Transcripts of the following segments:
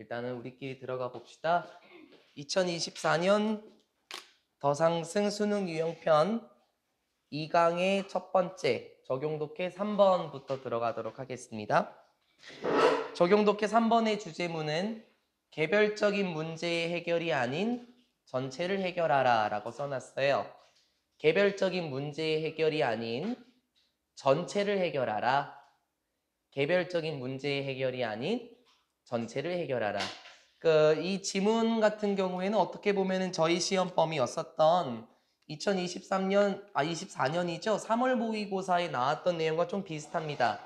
일단은 우리끼리 들어가 봅시다. 2024년 더상승 수능 유형편 2강의 첫 번째 적용독해 3번부터 들어가도록 하겠습니다. 적용독해 3번의 주제문은 개별적인 문제의 해결이 아닌 전체를 해결하라 라고 써놨어요. 개별적인 문제의 해결이 아닌 전체를 해결하라. 개별적인 문제의 해결이 아닌 전체를 해결하라. 이 지문 같은 경우에는 어떻게 보면은 저희 시험범위였었던 24년이죠. 3월 모의고사에 나왔던 내용과 좀 비슷합니다.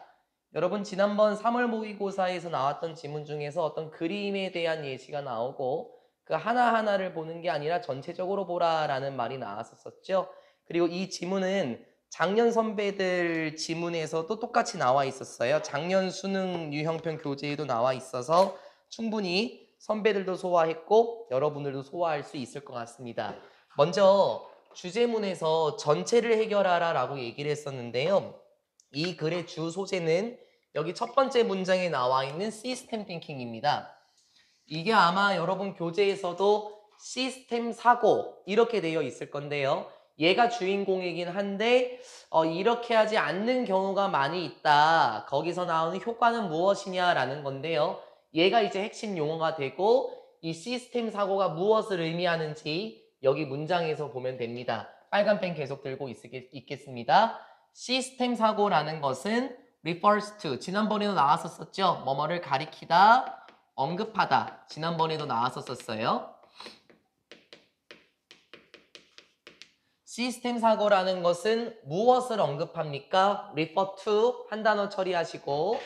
여러분 지난번 3월 모의고사에서 나왔던 지문 중에서 어떤 그림에 대한 예시가 나오고 그 하나하나를 보는 게 아니라 전체적으로 보라라는 말이 나왔었죠. 그리고 이 지문은 작년 선배들 지문에서도 똑같이 나와 있었어요. 작년 수능 유형편 교재에도 나와 있어서 충분히 선배들도 소화했고 여러분들도 소화할 수 있을 것 같습니다. 먼저 주제문에서 전체를 해결하라 라고 얘기를 했었는데요. 이 글의 주 소재는 여기 첫 번째 문장에 나와 있는 시스템 띵킹입니다. 이게 아마 여러분 교재에서도 시스템 사고 이렇게 되어 있을 건데요. 얘가 주인공이긴 한데 이렇게 하지 않는 경우가 많이 있다. 거기서 나오는 효과는 무엇이냐라는 건데요. 얘가 이제 핵심 용어가 되고 이 시스템 사고가 무엇을 의미하는지 여기 문장에서 보면 됩니다. 빨간 펜 계속 들고 있겠습니다. 시스템 사고라는 것은 refers to, 지난번에도 나왔었죠. 뭐뭐를 가리키다, 언급하다. 지난번에도 나왔었어요. 시스템 사고라는 것은 무엇을 언급합니까? refer to 한 단어 처리하시고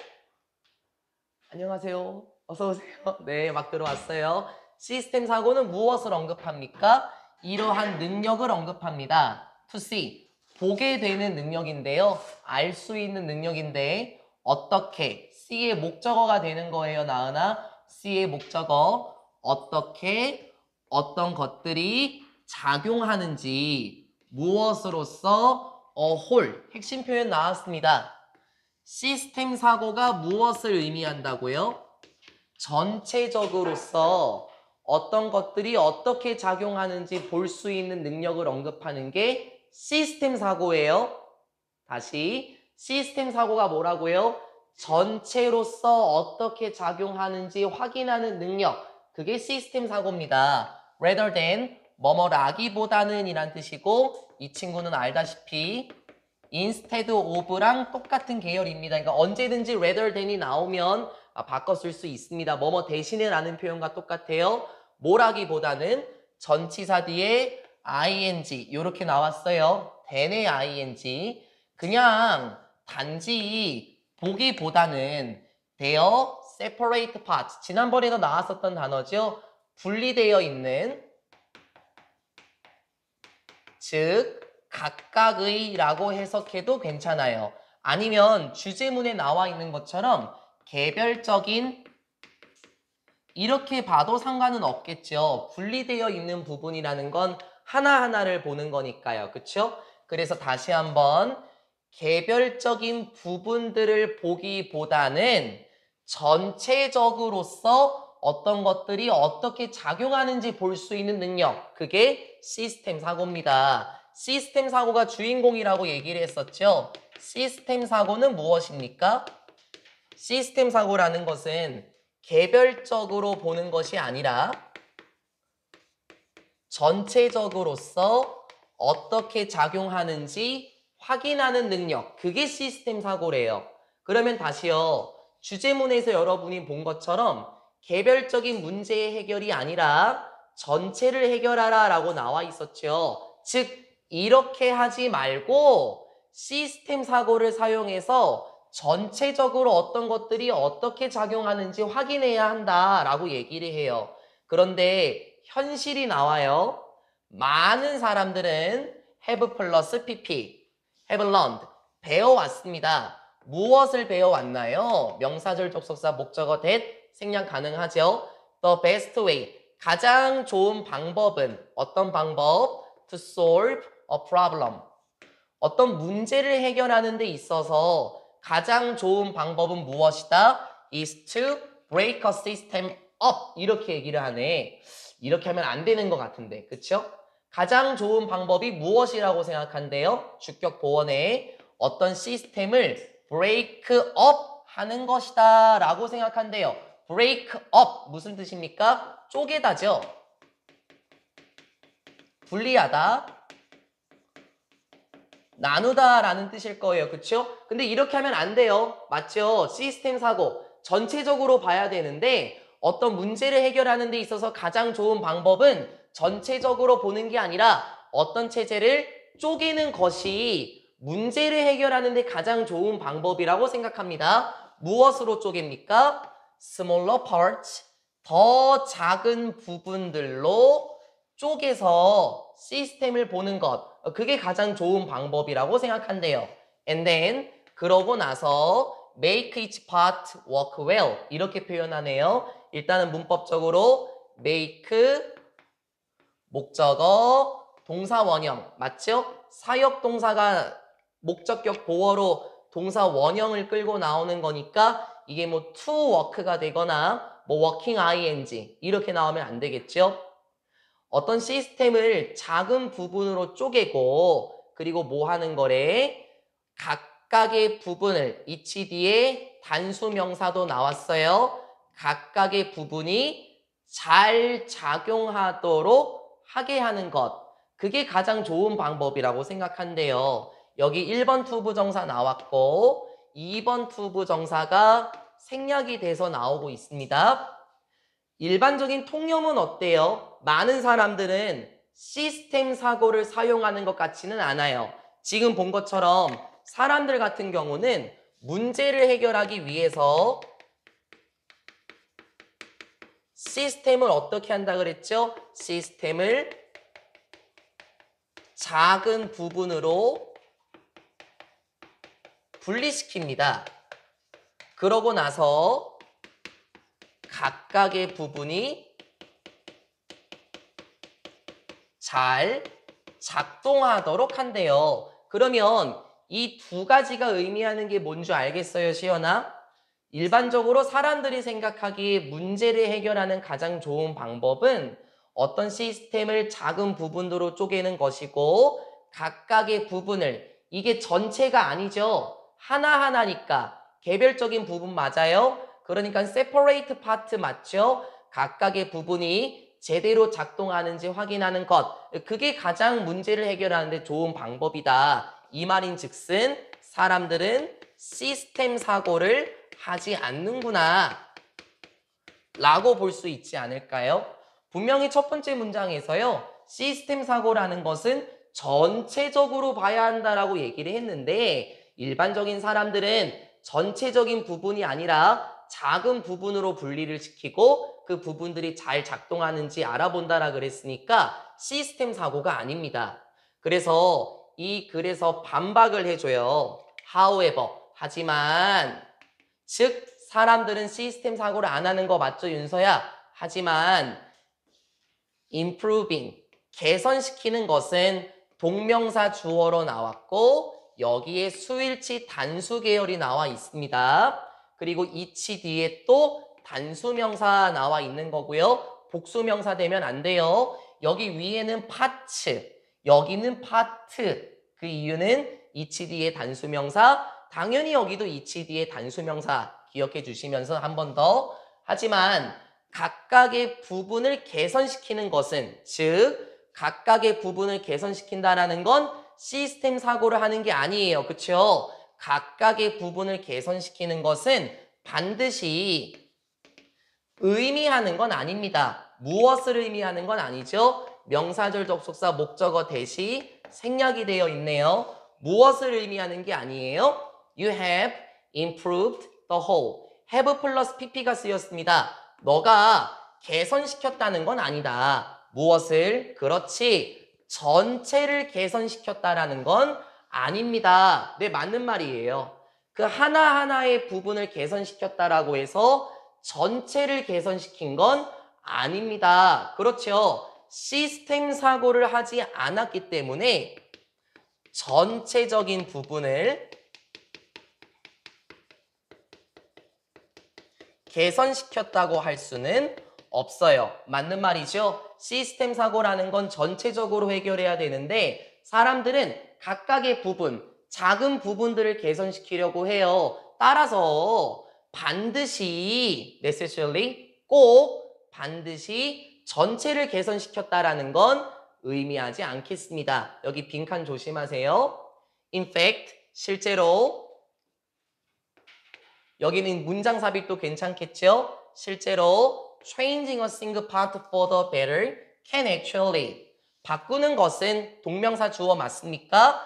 안녕하세요. 어서 오세요. 네, 막 들어왔어요. 시스템 사고는 무엇을 언급합니까? 이러한 능력을 언급합니다. to see, 보게 되는 능력인데요. 알 수 있는 능력인데 어떻게? C의 목적어가 되는 거예요, 나은아. C의 목적어 어떻게 어떤 것들이 작용하는지 무엇으로서 whole, 핵심 표현 나왔습니다. 시스템 사고가 무엇을 의미한다고요? 전체적으로서 어떤 것들이 어떻게 작용하는지 볼 수 있는 능력을 언급하는 게 시스템 사고예요. 다시 시스템 사고가 뭐라고요? 전체로서 어떻게 작용하는지 확인하는 능력. 그게 시스템 사고입니다. rather than 뭐뭐라기보다는 이란 뜻이고 이 친구는 알다시피 instead of랑 똑같은 계열입니다. 그러니까 언제든지 rather than이 나오면 바꿔 쓸 수 있습니다. 뭐뭐 대신에 라는 표현과 똑같아요. 뭐라기보다는 전치사 뒤에 ing 이렇게 나왔어요. than의 ing. 그냥 단지 보기보다는 되어 separate parts. 지난번에도 나왔었던 단어죠. 분리되어 있는, 즉 각각의 라고 해석해도 괜찮아요. 아니면 주제문에 나와 있는 것처럼 개별적인 이렇게 봐도 상관은 없겠죠. 분리되어 있는 부분이라는 건 하나하나를 보는 거니까요. 그쵸? 그래서 다시 한번 개별적인 부분들을 보기보다는 전체적으로서 어떤 것들이 어떻게 작용하는지 볼 수 있는 능력, 그게 시스템 사고입니다. 시스템 사고가 주인공이라고 얘기를 했었죠. 시스템 사고는 무엇입니까? 시스템 사고라는 것은 개별적으로 보는 것이 아니라 전체적으로서 어떻게 작용하는지 확인하는 능력, 그게 시스템 사고래요. 그러면 다시요. 주제문에서 여러분이 본 것처럼 개별적인 문제의 해결이 아니라 전체를 해결하라 라고 나와 있었죠. 즉 이렇게 하지 말고 시스템 사고를 사용해서 전체적으로 어떤 것들이 어떻게 작용하는지 확인해야 한다라고 얘기를 해요. 그런데 현실이 나와요. 많은 사람들은 have 플러스 pp, have learned, 배워왔습니다. 무엇을 배워왔나요? 명사절 접속사 목적어 that 생략 가능하죠. The best way, 가장 좋은 방법은 어떤 방법? To solve a problem, 어떤 문제를 해결하는 데 있어서 가장 좋은 방법은 무엇이다? is to break a system up 이렇게 얘기를 하네. 이렇게 하면 안 되는 것 같은데, 그쵸? 가장 좋은 방법이 무엇이라고 생각한대요? 주격 보원에 어떤 시스템을 break up 하는 것이다 라고 생각한대요. break up 무슨 뜻입니까? 쪼개다죠. 분리하다, 나누다 라는 뜻일 거예요. 그쵸? 근데 이렇게 하면 안 돼요. 맞죠? 시스템 사고 전체적으로 봐야 되는데 어떤 문제를 해결하는 데 있어서 가장 좋은 방법은 전체적으로 보는 게 아니라 어떤 체제를 쪼개는 것이 문제를 해결하는 데 가장 좋은 방법이라고 생각합니다. 무엇으로 쪼갭니까? smaller parts, 더 작은 부분들로 쪼개서 시스템을 보는 것. 그게 가장 좋은 방법이라고 생각한대요. And then 그러고 나서 make each part work well 이렇게 표현하네요. 일단은 문법적으로 make 목적어 동사 원형 맞죠? 사역 동사가 목적격 보어로 동사 원형을 끌고 나오는 거니까 이게 뭐 to work가 되거나 뭐 working ing 이렇게 나오면 안 되겠죠? 어떤 시스템을 작은 부분으로 쪼개고 그리고 뭐 하는 거래? 각각의 부분을 each 뒤에 단수 명사도 나왔어요. 각각의 부분이 잘 작용하도록 하게 하는 것. 그게 가장 좋은 방법이라고 생각한대요. 여기 1번 투부정사 나왔고 2번 투부정사가 생략이 돼서 나오고 있습니다. 일반적인 통념은 어때요? 많은 사람들은 시스템 사고를 사용하는 것 같지는 않아요. 지금 본 것처럼 사람들 같은 경우는 문제를 해결하기 위해서 시스템을 어떻게 한다 그랬죠? 시스템을 작은 부분으로 분리시킵니다. 그러고 나서 각각의 부분이 잘 작동하도록 한대요. 그러면 이 두 가지가 의미하는 게 뭔지 알겠어요, 시연아? 일반적으로 사람들이 생각하기에 문제를 해결하는 가장 좋은 방법은 어떤 시스템을 작은 부분으로 쪼개는 것이고 각각의 부분을 이게 전체가 아니죠. 하나하나니까 개별적인 부분 맞아요? 그러니까 separate part 맞죠? 각각의 부분이 제대로 작동하는지 확인하는 것. 그게 가장 문제를 해결하는 데 좋은 방법이다. 이 말인 즉슨 사람들은 시스템 사고를 하지 않는구나 라고 볼 수 있지 않을까요? 분명히 첫 번째 문장에서요. 시스템 사고라는 것은 전체적으로 봐야 한다라고 얘기를 했는데 일반적인 사람들은 전체적인 부분이 아니라 작은 부분으로 분리를 시키고 그 부분들이 잘 작동하는지 알아본다라 그랬으니까 시스템 사고가 아닙니다. 그래서 이 글에서 반박을 해줘요. However, 하지만 즉 사람들은 시스템 사고를 안 하는 거 맞죠, 윤서야? 하지만 improving, 개선시키는 것은 동명사 주어로 나왔고 여기에 수일치 단수 계열이 나와 있습니다. 그리고 each 뒤에 또 단수명사 나와 있는 거고요. 복수명사 되면 안 돼요. 여기 위에는 파츠, 여기는 파트. 그 이유는 each 뒤에 단수명사, 당연히 여기도 each 뒤에 단수명사 기억해 주시면서 한 번 더. 하지만 각각의 부분을 개선시키는 것은 즉 각각의 부분을 개선시킨다라는 건 시스템 사고를 하는 게 아니에요. 그렇죠? 각각의 부분을 개선시키는 것은 반드시 의미하는 건 아닙니다. 무엇을 의미하는 건 아니죠? 명사절 접속사 목적어 대시 생략이 되어 있네요. 무엇을 의미하는 게 아니에요? You have improved the whole. have 플러스 pp가 쓰였습니다. 너가 개선시켰다는 건 아니다. 무엇을? 그렇지. 전체를 개선시켰다라는 건 아닙니다. 네, 맞는 말이에요. 그 하나하나의 부분을 개선시켰다라고 해서 전체를 개선시킨 건 아닙니다. 그렇죠. 시스템 사고를 하지 않았기 때문에 전체적인 부분을 개선시켰다고 할 수는 없어요. 맞는 말이죠? 시스템 사고라는 건 전체적으로 해결해야 되는데 사람들은 각각의 부분, 작은 부분들을 개선시키려고 해요. 따라서 반드시 necessarily 꼭 반드시 전체를 개선시켰다라는 건 의미하지 않겠습니다. 여기 빈칸 조심하세요. In fact, 실제로 여기는 문장 삽입도 괜찮겠죠? 실제로 changing a single part for the better can actually 바꾸는 것은 동명사 주어 맞습니까?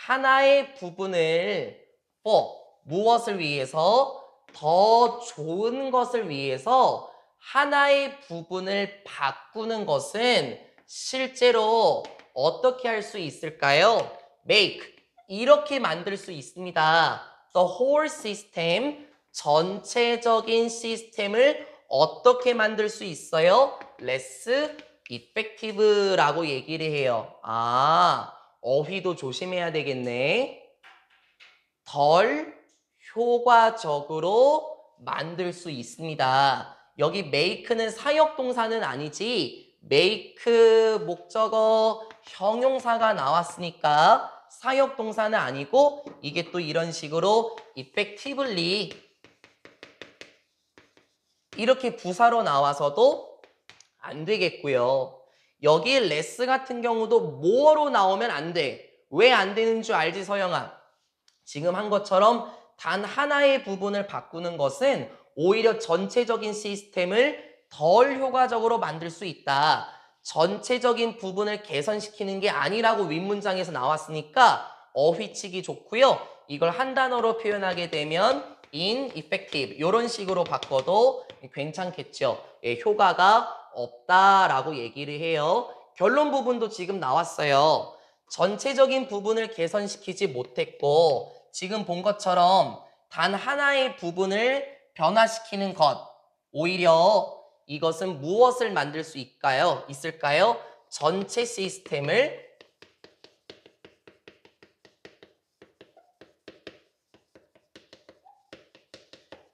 하나의 부분을 for 무엇을 위해서 더 좋은 것을 위해서 하나의 부분을 바꾸는 것은 실제로 어떻게 할 수 있을까요? make 이렇게 만들 수 있습니다. The whole system 전체적인 시스템을 어떻게 만들 수 있어요? less effective라고 얘기를 해요. 어휘도 조심해야 되겠네. 덜 효과적으로 만들 수 있습니다. 여기 make는 사역동사는 아니지 make 목적어 형용사가 나왔으니까 사역동사는 아니고 이게 또 이런 식으로 effectively 이렇게 부사로 나와서도 안 되겠고요. 여기 less 같은 경우도 more로 나오면 안 돼. 왜 안 되는 줄 알지 서영아? 지금 한 것처럼 단 하나의 부분을 바꾸는 것은 오히려 전체적인 시스템을 덜 효과적으로 만들 수 있다. 전체적인 부분을 개선시키는 게 아니라고 윗문장에서 나왔으니까 어휘치기 좋고요. 이걸 한 단어로 표현하게 되면 ineffective 이런 식으로 바꿔도 괜찮겠죠. 예, 효과가 없다라고 얘기를 해요. 결론 부분도 지금 나왔어요. 전체적인 부분을 개선시키지 못했고 지금 본 것처럼 단 하나의 부분을 변화시키는 것 오히려 이것은 무엇을 만들 수 있을까요? 전체 시스템을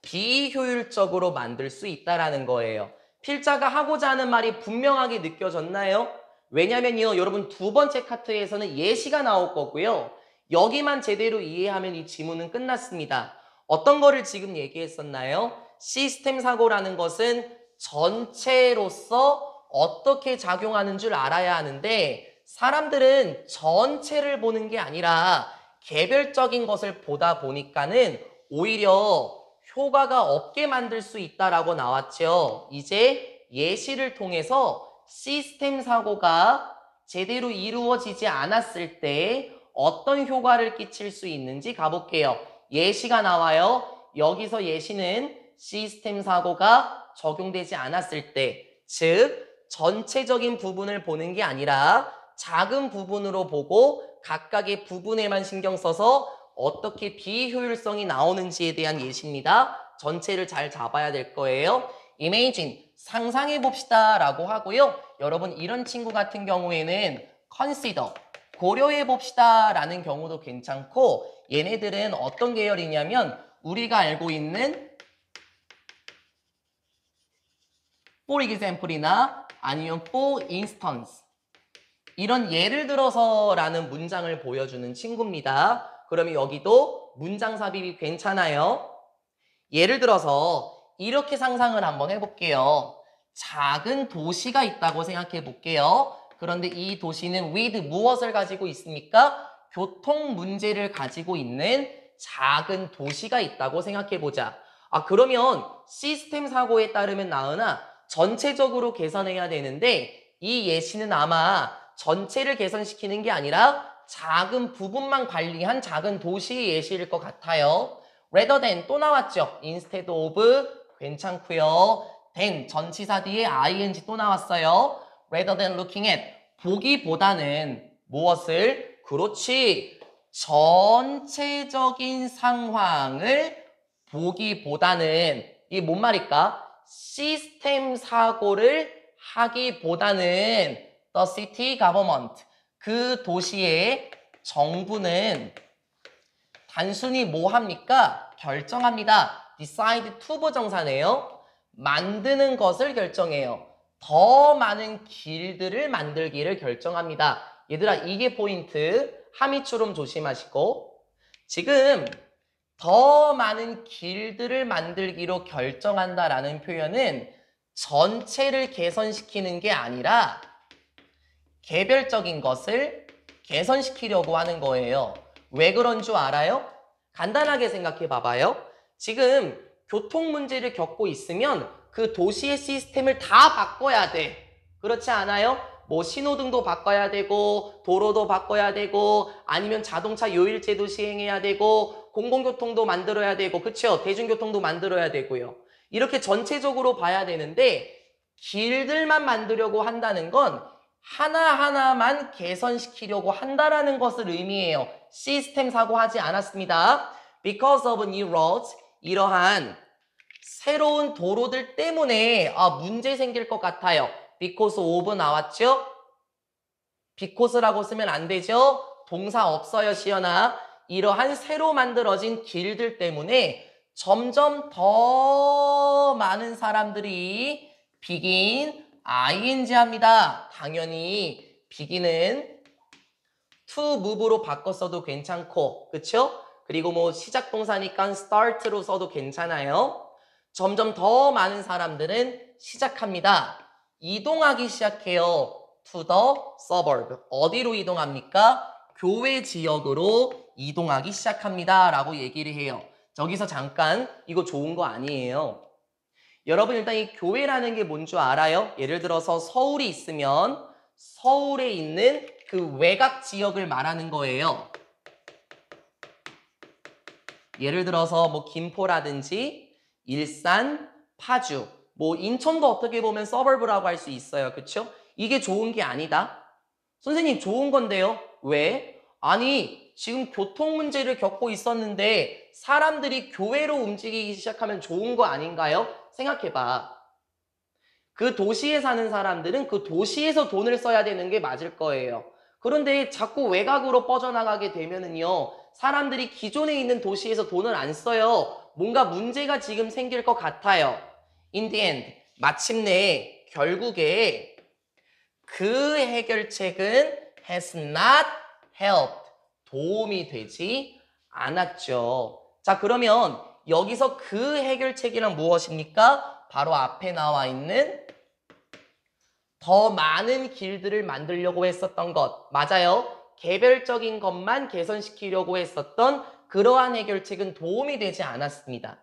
비효율적으로 만들 수 있다라는 거예요. 필자가 하고자 하는 말이 분명하게 느껴졌나요? 왜냐면요, 여러분 두 번째 카트에서는 예시가 나올 거고요. 여기만 제대로 이해하면 이 지문은 끝났습니다. 어떤 거를 지금 얘기했었나요? 시스템 사고라는 것은 전체로서 어떻게 작용하는 줄 알아야 하는데 사람들은 전체를 보는 게 아니라 개별적인 것을 보다 보니까는 오히려 효과가 없게 만들 수 있다라고 나왔죠. 이제 예시를 통해서 시스템 사고가 제대로 이루어지지 않았을 때 어떤 효과를 끼칠 수 있는지 가볼게요. 예시가 나와요. 여기서 예시는 시스템 사고가 적용되지 않았을 때, 즉 전체적인 부분을 보는 게 아니라 작은 부분으로 보고 각각의 부분에만 신경 써서 어떻게 비효율성이 나오는지에 대한 예시입니다. 전체를 잘 잡아야 될 거예요. Imagine, 상상해 봅시다 라고 하고요. 여러분 이런 친구 같은 경우에는 Consider, 고려해 봅시다 라는 경우도 괜찮고 얘네들은 어떤 계열이냐면 우리가 알고 있는 for example이나 아니면 for instance 이런 예를 들어서 라는 문장을 보여주는 친구입니다. 그러면 여기도 문장 삽입이 괜찮아요. 예를 들어서 이렇게 상상을 한번 해볼게요. 작은 도시가 있다고 생각해 볼게요. 그런데 이 도시는 with 무엇을 가지고 있습니까? 교통 문제를 가지고 있는 작은 도시가 있다고 생각해 보자. 그러면 시스템 사고에 따르면 나으나 전체적으로 개선해야 되는데 이 예시는 아마 전체를 개선시키는 게 아니라 작은 부분만 관리한 작은 도시의 예시일 것 같아요. rather than 또 나왔죠. instead of 괜찮고요. than 전치사 뒤에 ing 또 나왔어요. rather than looking at 보기보다는 무엇을? 그렇지. 전체적인 상황을 보기보다는 이게 뭔 말일까? 시스템 사고를 하기보다는 the city government 그 도시의 정부는 단순히 뭐 합니까? 결정합니다. decide to 부정사네요. 만드는 것을 결정해요. 더 많은 길들을 만들기를 결정합니다. 얘들아, 이게 포인트. 함의추름 조심하시고. 지금 더 많은 길들을 만들기로 결정한다라는 표현은 전체를 개선시키는 게 아니라 개별적인 것을 개선시키려고 하는 거예요. 왜 그런 줄 알아요? 간단하게 생각해 봐봐요. 지금 교통 문제를 겪고 있으면 그 도시의 시스템을 다 바꿔야 돼. 그렇지 않아요? 뭐 신호등도 바꿔야 되고 도로도 바꿔야 되고 아니면 자동차 요일제도 시행해야 되고 공공교통도 만들어야 되고 그쵸? 대중교통도 만들어야 되고요. 이렇게 전체적으로 봐야 되는데 길들만 만들려고 한다는 건 하나하나만 개선시키려고 한다라는 것을 의미해요. 시스템 사고하지 않았습니다. Because of new roads, 이러한 새로운 도로들 때문에 문제 생길 것 같아요. because of 나왔죠? because라고 쓰면 안 되죠? 동사 없어요, 시연아. 이러한 새로 만들어진 길들 때문에 점점 더 많은 사람들이 begin, ing 합니다. 당연히 begin은 to move로 바꿨어도 괜찮고, 그쵸? 그리고 뭐 시작 동사니까 start로 써도 괜찮아요. 점점 더 많은 사람들은 시작합니다. 이동하기 시작해요. to the suburb. 어디로 이동합니까? 교외 지역으로 이동하기 시작합니다. 라고 얘기를 해요. 저기서 잠깐, 이거 좋은 거 아니에요. 여러분 일단 이 교외라는 게 뭔 줄 알아요? 예를 들어서 서울이 있으면 서울에 있는 그 외곽 지역을 말하는 거예요. 예를 들어서 뭐 김포라든지 일산, 파주, 뭐 인천도 어떻게 보면 서버브라고 할 수 있어요. 그쵸? 이게 좋은 게 아니다. 선생님 좋은 건데요. 왜? 아니 지금 교통 문제를 겪고 있었는데 사람들이 교외로 움직이기 시작하면 좋은 거 아닌가요? 생각해봐. 그 도시에 사는 사람들은 그 도시에서 돈을 써야 되는 게 맞을 거예요. 그런데 자꾸 외곽으로 뻗어나가게 되면은요. 사람들이 기존에 있는 도시에서 돈을 안 써요. 뭔가 문제가 지금 생길 것 같아요. In the end, 마침내 결국에 그 해결책은 has not helped. 도움이 되지 않았죠. 자, 그러면 여기서 그 해결책이란 무엇입니까? 바로 앞에 나와 있는 더 많은 길들을 만들려고 했었던 것. 맞아요. 개별적인 것만 개선시키려고 했었던 그러한 해결책은 도움이 되지 않았습니다.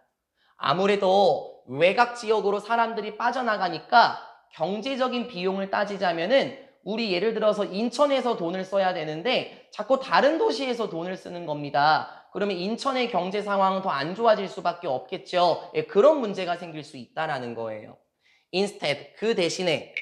아무래도 외곽 지역으로 사람들이 빠져나가니까 경제적인 비용을 따지자면은 우리 예를 들어서 인천에서 돈을 써야 되는데 자꾸 다른 도시에서 돈을 쓰는 겁니다. 그러면 인천의 경제 상황은 더 안 좋아질 수밖에 없겠죠. 예, 그런 문제가 생길 수 있다라는 거예요. Instead, 그 대신에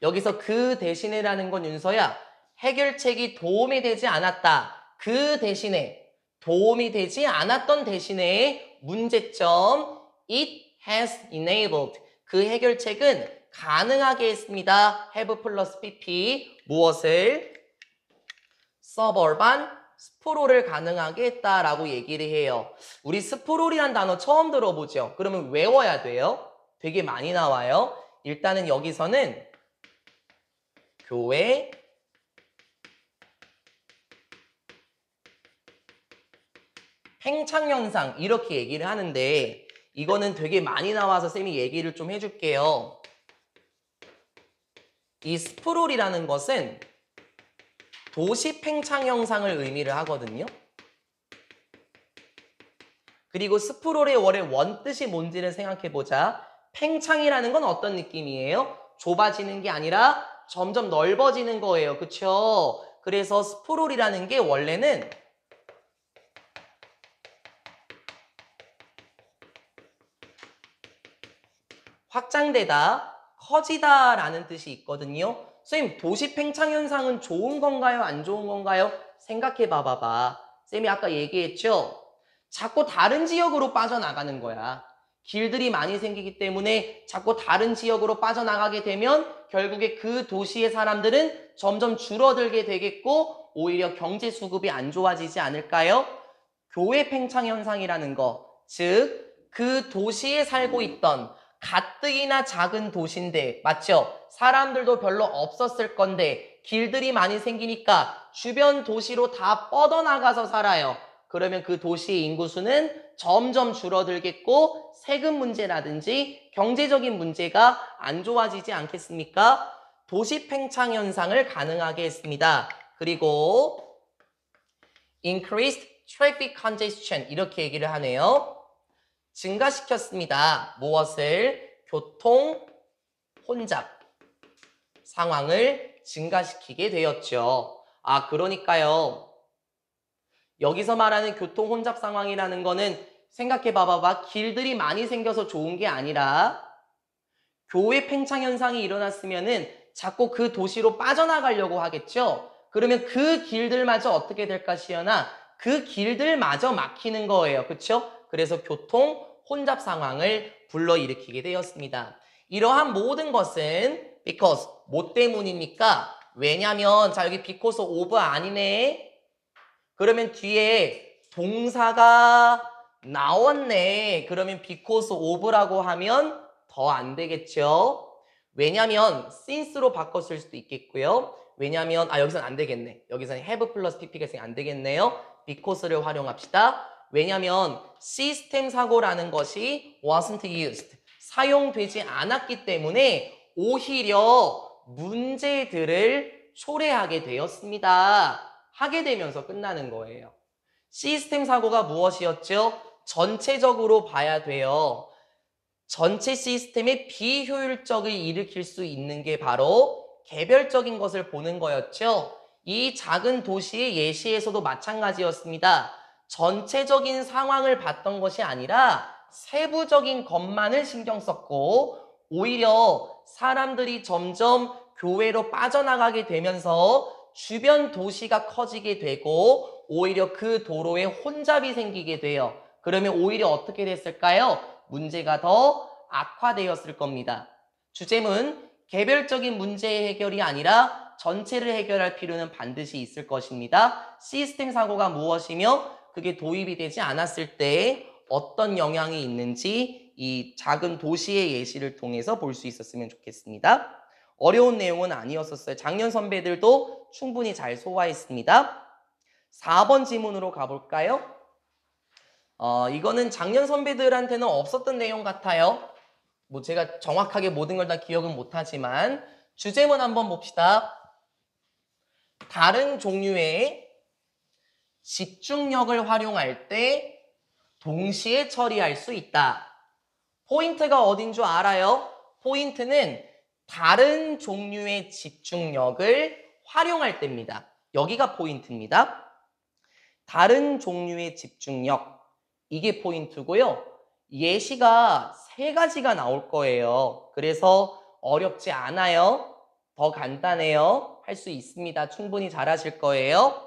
여기서 그 대신에라는 건 윤서야 해결책이 도움이 되지 않았다. 그 대신에 도움이 되지 않았던 대신에 문제점 it has enabled 그 해결책은 가능하게 했습니다. have 플러스 pp 무엇을? suburban 스프롤을 가능하게 했다라고 얘기를 해요. 우리 스프롤이란 단어 처음 들어보죠? 그러면 외워야 돼요. 되게 많이 나와요. 일단은 여기서는 교회, 팽창현상 이렇게 얘기를 하는데 이거는 되게 많이 나와서 쌤이 얘기를 좀 해줄게요. 이 스프롤이라는 것은 도시 팽창 현상을 의미를 하거든요. 그리고 스프롤의 원래 원뜻이 뭔지를 생각해보자. 팽창이라는 건 어떤 느낌이에요? 좁아지는 게 아니라 점점 넓어지는 거예요. 그쵸? 그래서 스프롤이라는 게 원래는 확장되다, 커지다 라는 뜻이 있거든요. 선생님, 도시 팽창 현상은 좋은 건가요? 안 좋은 건가요? 생각해 봐봐. 쌤이 아까 얘기했죠? 자꾸 다른 지역으로 빠져나가는 거야. 길들이 많이 생기기 때문에 자꾸 다른 지역으로 빠져나가게 되면 결국에 그 도시의 사람들은 점점 줄어들게 되겠고 오히려 경제 수급이 안 좋아지지 않을까요? 교회 팽창 현상이라는 거, 즉 그 도시에 살고 있던 가뜩이나 작은 도시인데, 맞죠? 사람들도 별로 없었을 건데 길들이 많이 생기니까 주변 도시로 다 뻗어나가서 살아요. 그러면 그 도시의 인구수는 점점 줄어들겠고 세금 문제라든지 경제적인 문제가 안 좋아지지 않겠습니까? 도시 팽창 현상을 가능하게 했습니다. 그리고 increased traffic congestion 이렇게 얘기를 하네요. 증가시켰습니다. 무엇을? 교통 혼잡 상황을 증가시키게 되었죠. 아, 그러니까요. 여기서 말하는 교통 혼잡 상황이라는 거는 생각해 봐봐. 길들이 많이 생겨서 좋은 게 아니라 교외 팽창 현상이 일어났으면은 자꾸 그 도시로 빠져나가려고 하겠죠. 그러면 그 길들마저 어떻게 될까 시연아? 그 길들마저 막히는 거예요. 그렇죠? 그래서 교통 혼잡 상황을 불러일으키게 되었습니다. 이러한 모든 것은 because 뭐 때문입니까? 왜냐면 자 여기 because of 아니네. 그러면 뒤에 동사가 나왔네. 그러면 because of라고 하면 더 안 되겠죠. 왜냐면 since로 바꿨을 수도 있겠고요. 왜냐면 여기서는 안 되겠네. 여기서는 have 플러스 pp가 있으니 안 되겠네요. because를 활용합시다. 왜냐면 시스템 사고라는 것이 wasn't used 사용되지 않았기 때문에 오히려 문제들을 초래하게 되었습니다. 하게 되면서 끝나는 거예요. 시스템 사고가 무엇이었죠? 전체적으로 봐야 돼요. 전체 시스템의 비효율적을 일으킬 수 있는 게 바로 개별적인 것을 보는 거였죠. 이 작은 도시의 예시에서도 마찬가지였습니다. 전체적인 상황을 봤던 것이 아니라 세부적인 것만을 신경 썼고 오히려 사람들이 점점 교외로 빠져나가게 되면서 주변 도시가 커지게 되고 오히려 그 도로에 혼잡이 생기게 돼요. 그러면 오히려 어떻게 됐을까요? 문제가 더 악화되었을 겁니다. 주제문 개별적인 문제의 해결이 아니라 전체를 해결할 필요는 반드시 있을 것입니다. 시스템 사고가 무엇이며 그게 도입이 되지 않았을 때 어떤 영향이 있는지 이 작은 도시의 예시를 통해서 볼 수 있었으면 좋겠습니다. 어려운 내용은 아니었었어요. 작년 선배들도 충분히 잘 소화했습니다. 4번 지문으로 가볼까요? 이거는 작년 선배들한테는 없었던 내용 같아요. 뭐 제가 정확하게 모든 걸 다 기억은 못하지만 주제문 한번 봅시다. 다른 종류의 집중력을 활용할 때 동시에 처리할 수 있다. 포인트가 어딘 줄 알아요? 포인트는 다른 종류의 집중력을 활용할 때입니다. 여기가 포인트입니다. 다른 종류의 집중력. 이게 포인트고요. 예시가 3가지가 나올 거예요. 그래서 어렵지 않아요. 더 간단해요. 할 수 있습니다. 충분히 잘하실 거예요.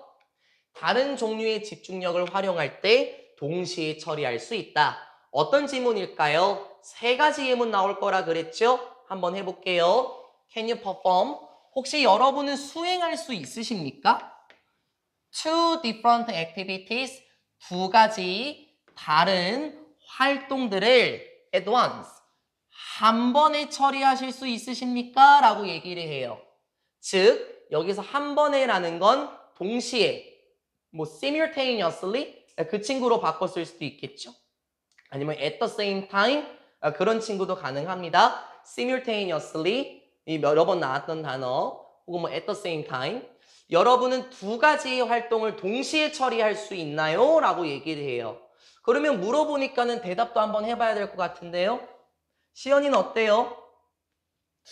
다른 종류의 집중력을 활용할 때 동시에 처리할 수 있다. 어떤 지문일까요? 3가지 예문 나올 거라 그랬죠? 한번 해볼게요. Can you perform? 혹시 여러분은 수행할 수 있으십니까? Two different activities, 2가지 다른 활동들을 at once, 한 번에 처리하실 수 있으십니까? 라고 얘기를 해요. 즉, 여기서 한 번에 라는 건 동시에, 뭐 simultaneously 그 친구로 바꿔 쓸 수도 있겠죠. 아니면 at the same time 그런 친구도 가능합니다. simultaneously 여러 번 나왔던 단어 혹은 뭐 at the same time 여러분은 2가지의 활동을 동시에 처리할 수 있나요? 라고 얘기를 해요. 그러면 물어보니까는 대답도 한번 해봐야 될 것 같은데요. 시연이는 어때요?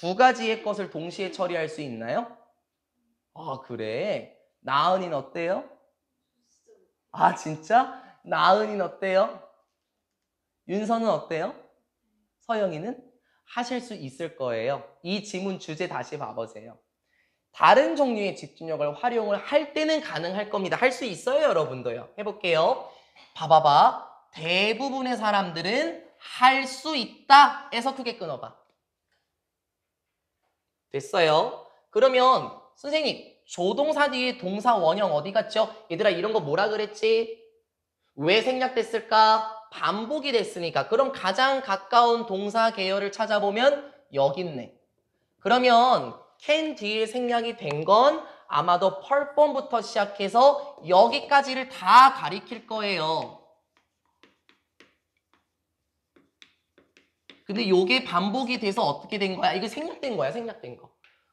2가지의 것을 동시에 처리할 수 있나요? 아, 그래? 나은이는 어때요? 아, 진짜? 나은이는 어때요? 윤서는 어때요? 서영이는? 하실 수 있을 거예요. 이 지문 주제 다시 봐보세요. 다른 종류의 집중력을 활용을 할 때는 가능할 겁니다. 할 수 있어요, 여러분도요. 해볼게요. 봐봐봐. 대부분의 사람들은 할 수 있다 에서 크게 끊어봐. 됐어요. 그러면 선생님, 조동사 뒤에 동사 원형 어디 갔죠? 얘들아, 이런 거 뭐라 그랬지? 왜 생략됐을까? 반복이 됐으니까 그럼 가장 가까운 동사 계열을 찾아보면 여기 있네. 그러면 can 뒤에 생략이 된 건 아마도 perform부터 시작해서 여기까지를 다 가리킬 거예요. 근데 요게 반복이 돼서 어떻게 된 거야? 이게 생략된 거야, 생략된 거.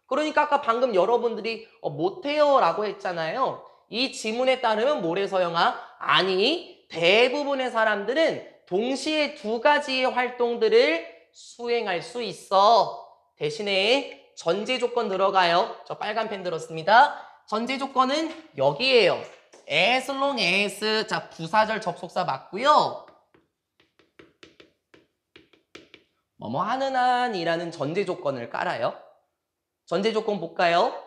그러니까 아까 방금 여러분들이 못해요 라고 했잖아요. 이 지문에 따르면 뭐래 서영아? 아니, 대부분의 사람들은 동시에 두 가지의 활동들을 수행할 수 있어. 대신에 전제 조건 들어가요. 저 빨간 펜 들었습니다. 전제 조건은 여기에요. as long as, 자, 부사절 접속사 맞고요. 뭐뭐 하는 한이라는 전제 조건을 깔아요. 전제 조건 볼까요?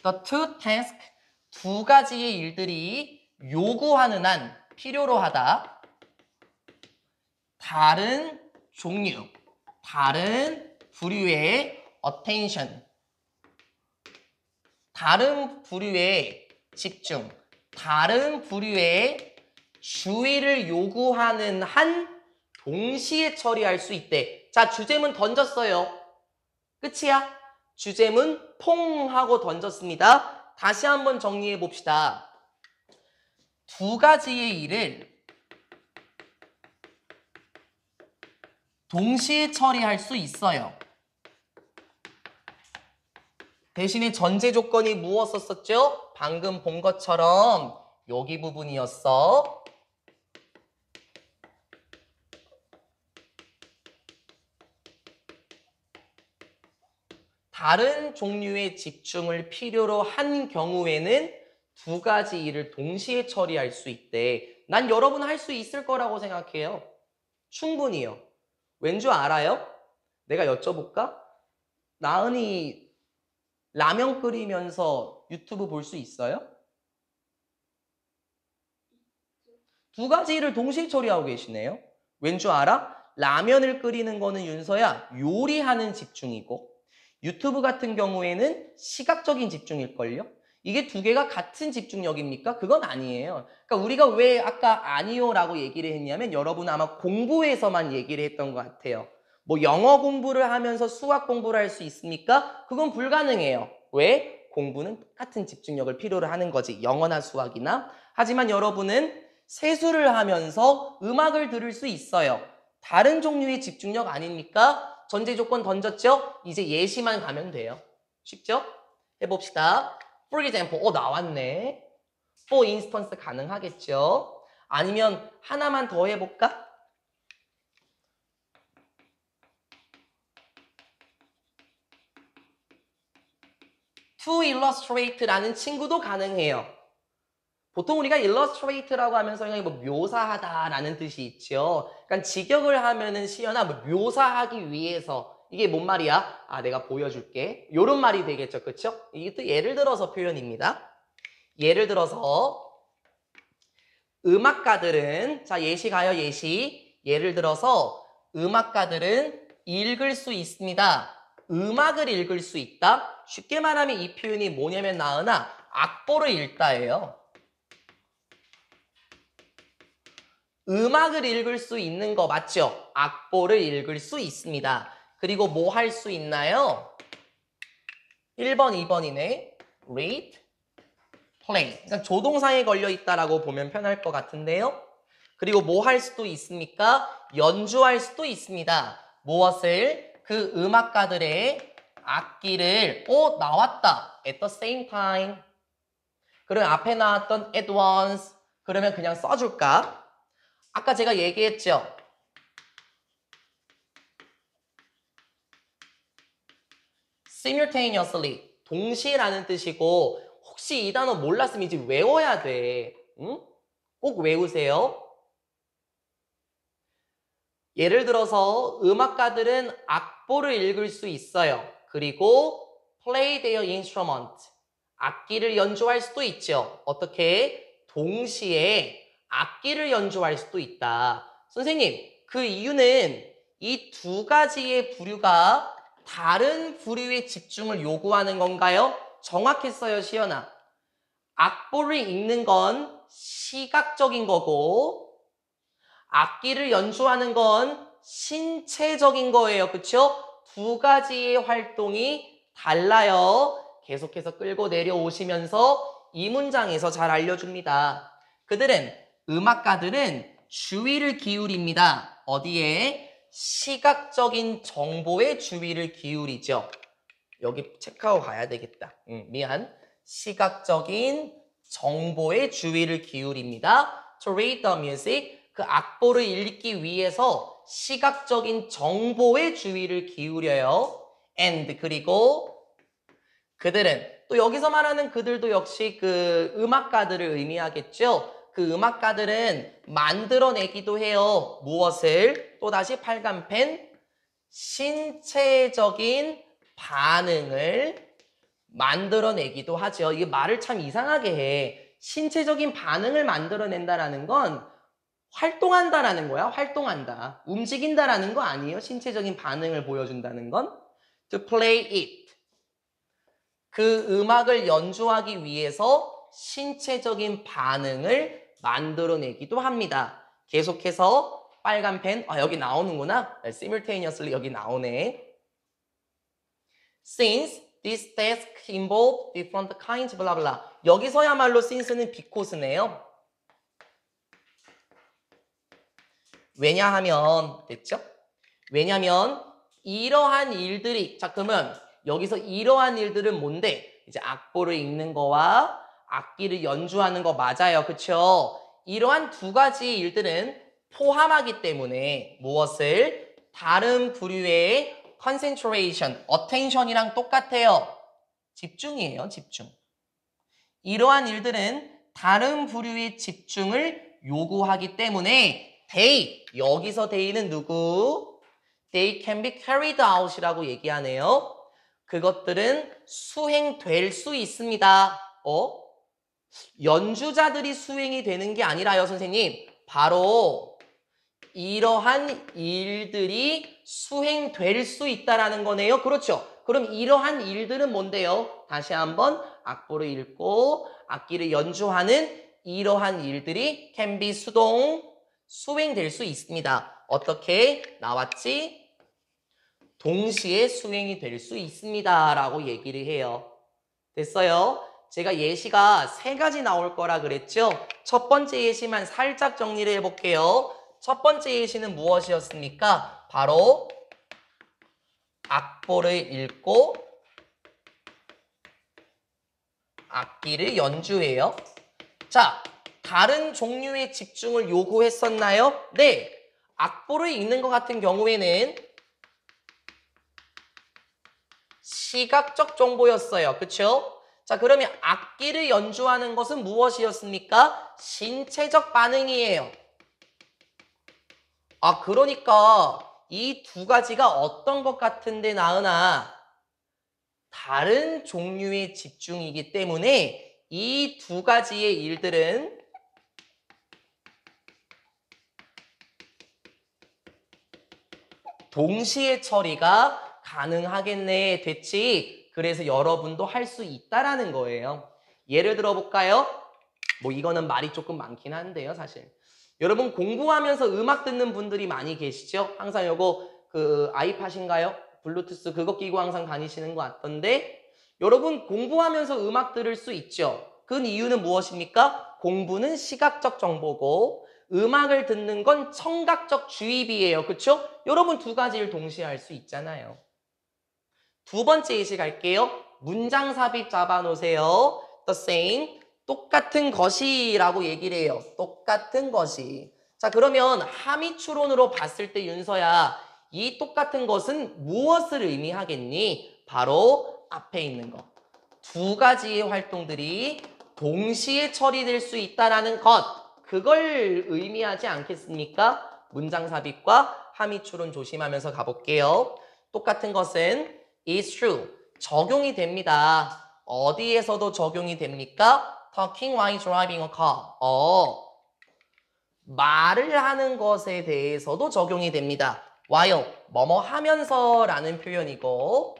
The two tasks, 두 가지의 일들이 요구하는 한, 필요로 하다. 다른 종류, 다른 부류의 attention, 다른 부류의 집중, 다른 부류의 주의를 요구하는 한 동시에 처리할 수 있대. 자, 주제문 던졌어요. 끝이야? 주제문 퐁 하고 던졌습니다. 다시 한번 정리해 봅시다. 두 가지의 일을 동시에 처리할 수 있어요. 대신에 전제 조건이 무엇이었었죠? 방금 본 것처럼 여기 부분이었어. 다른 종류의 집중을 필요로 한 경우에는 두 가지 일을 동시에 처리할 수 있대. 난 여러분 할 수 있을 거라고 생각해요. 충분히요. 왠 줄 알아요? 내가 여쭤볼까? 나은이 라면 끓이면서 유튜브 볼 수 있어요? 두 가지 일을 동시에 처리하고 계시네요. 왠 줄 알아? 라면을 끓이는 거는 윤서야 요리하는 집중이고 유튜브 같은 경우에는 시각적인 집중일걸요? 이게 두 개가 같은 집중력입니까? 그건 아니에요. 그러니까 우리가 왜 아까 아니요 라고 얘기를 했냐면 여러분 아마 공부에서만 얘기를 했던 것 같아요. 뭐 영어 공부를 하면서 수학 공부를 할 수 있습니까? 그건 불가능해요. 왜? 공부는 똑같은 집중력을 필요로 하는 거지. 영어나 수학이나. 하지만 여러분은 세수를 하면서 음악을 들을 수 있어요. 다른 종류의 집중력 아닙니까? 전제 조건 던졌죠? 이제 예시만 가면 돼요. 쉽죠? 해봅시다. For example, 나왔네. For instance 가능하겠죠? 아니면 하나만 더 해볼까? To illustrate라는 친구도 가능해요. 보통 우리가 illustrate라고 하면서 그냥 뭐 묘사하다라는 뜻이 있죠. 그러니까 직역을 하면은 시연아 뭐 묘사하기 위해서 이게 뭔 말이야? 아, 내가 보여줄게. 요런 말이 되겠죠, 그렇죠? 이게 또 예를 들어서 표현입니다. 예를 들어서 음악가들은 자 예시 가요, 예시. 예를 들어서 음악가들은 읽을 수 있습니다. 음악을 읽을 수 있다. 쉽게 말하면 이 표현이 뭐냐면 나은아 악보를 읽다예요. 음악을 읽을 수 있는 거 맞죠? 악보를 읽을 수 있습니다. 그리고 뭐 할 수 있나요? 1번, 2번이네. read, play. 그러니까 조동사에 걸려 있다라고 보면 편할 것 같은데요. 그리고 뭐 할 수도 있습니까? 연주할 수도 있습니다. 무엇을? 그 음악가들의 악기를 나왔다. at the same time. 그러면 앞에 나왔던 at once. 그러면 그냥 써줄까? 아까 제가 얘기했죠. simultaneously, 동시에라는 뜻이고 혹시 이 단어 몰랐으면 이제 외워야 돼. 응? 꼭 외우세요. 예를 들어서 음악가들은 악보를 읽을 수 있어요. 그리고 play their instrument, 악기를 연주할 수도 있죠. 어떻게? 동시에 악기를 연주할 수도 있다. 선생님, 그 이유는 이 두 가지의 부류가 다른 부류의 집중을 요구하는 건가요? 정확했어요, 시연아. 악보를 읽는 건 시각적인 거고 악기를 연주하는 건 신체적인 거예요. 그쵸? 두 가지의 활동이 달라요. 계속해서 끌고 내려오시면서 이 문장에서 잘 알려줍니다. 그들은, 음악가들은 주의를 기울입니다. 어디에? 시각적인 정보에 주의를 기울이죠. 여기 체크하고 가야 되겠다. 미안. 시각적인 정보에 주의를 기울입니다. To read the music. 그 악보를 읽기 위해서 시각적인 정보에 주의를 기울여요. And 그리고 그들은 또 여기서 말하는 그들도 역시 그 음악가들을 의미하겠죠. 그 음악가들은 만들어내기도 해요. 무엇을? 또다시 빨간펜 신체적인 반응을 만들어내기도 하죠. 이게 말을 참 이상하게 해. 신체적인 반응을 만들어낸다라는 건 활동한다라는 거야. 활동한다. 움직인다라는 거 아니에요. 신체적인 반응을 보여준다는 건. To play it. 그 음악을 연주하기 위해서 신체적인 반응을 만들어내기도 합니다. 계속해서 빨간 펜, 여기 나오는구나. Simultaneously 여기 나오네. Since this task involved different kinds, blah blah. 여기서야말로 since는 because네요. 왜냐하면, 됐죠? 왜냐하면 이러한 일들이, 자 그러면 여기서 이러한 일들은 뭔데? 이제 악보를 읽는 거와 악기를 연주하는 거 맞아요. 그쵸? 이러한 두 가지 일들은 포함하기 때문에 무엇을? 다른 부류의 concentration, attention이랑 똑같아요. 집중이에요. 집중. 이러한 일들은 다른 부류의 집중을 요구하기 때문에 they, 여기서 they는 누구? They can be carried out이라고 얘기하네요. 그것들은 수행될 수 있습니다. 연주자들이 수행이 되는 게 아니라요, 선생님. 바로 이러한 일들이 수행될 수 있다라는 거네요. 그렇죠? 그럼 이러한 일들은 뭔데요? 다시 한번 악보를 읽고 악기를 연주하는 이러한 일들이 can be 수행될 수 있습니다. 어떻게 나왔지? 동시에 수행이 될 수 있습니다. 라고 얘기를 해요. 됐어요? 제가 예시가 3가지 나올 거라 그랬죠? 첫 번째 예시만 살짝 정리를 해볼게요. 첫 번째 예시는 무엇이었습니까? 바로 악보를 읽고 악기를 연주해요. 자, 다른 종류의 집중을 요구했었나요? 네. 악보를 읽는 것 같은 경우에는 시각적 정보였어요. 그쵸? 자, 그러면 악기를 연주하는 것은 무엇이었습니까? 신체적 반응이에요. 그러니까 이 두 가지가 어떤 것 같은데 나으나 다른 종류의 집중이기 때문에 이 두 가지의 일들은 동시에 처리가 가능하겠네. 됐지? 그래서 여러분도 할 수 있다라는 거예요. 예를 들어 볼까요? 뭐 이거는 말이 조금 많긴 한데요, 사실. 여러분 공부하면서 음악 듣는 분들이 많이 계시죠? 항상 요거 그 아이팟인가요? 블루투스 그거 끼고 항상 다니시는 것 같던데 여러분 공부하면서 음악 들을 수 있죠? 그 이유는 무엇입니까? 공부는 시각적 정보고 음악을 듣는 건 청각적 주입이에요. 그쵸? 여러분 두 가지를 동시에 할 수 있잖아요. 두 번째 예시 갈게요. 문장 삽입 잡아놓으세요. The same, 똑같은 것이라고 얘기를 해요. 똑같은 것이. 자, 그러면 함의추론으로 봤을 때 윤서야, 이 똑같은 것은 무엇을 의미하겠니? 바로 앞에 있는 것. 두 가지의 활동들이 동시에 처리될 수 있다는 것. 그걸 의미하지 않겠습니까? 문장 삽입과 함의추론 조심하면서 가볼게요. 똑같은 것은 is true. 적용이 됩니다. 어디에서도 적용이 됩니까? Talking while driving a car. 말을 하는 것에 대해서도 적용이 됩니다. while, 뭐뭐 하면서 라는 표현이고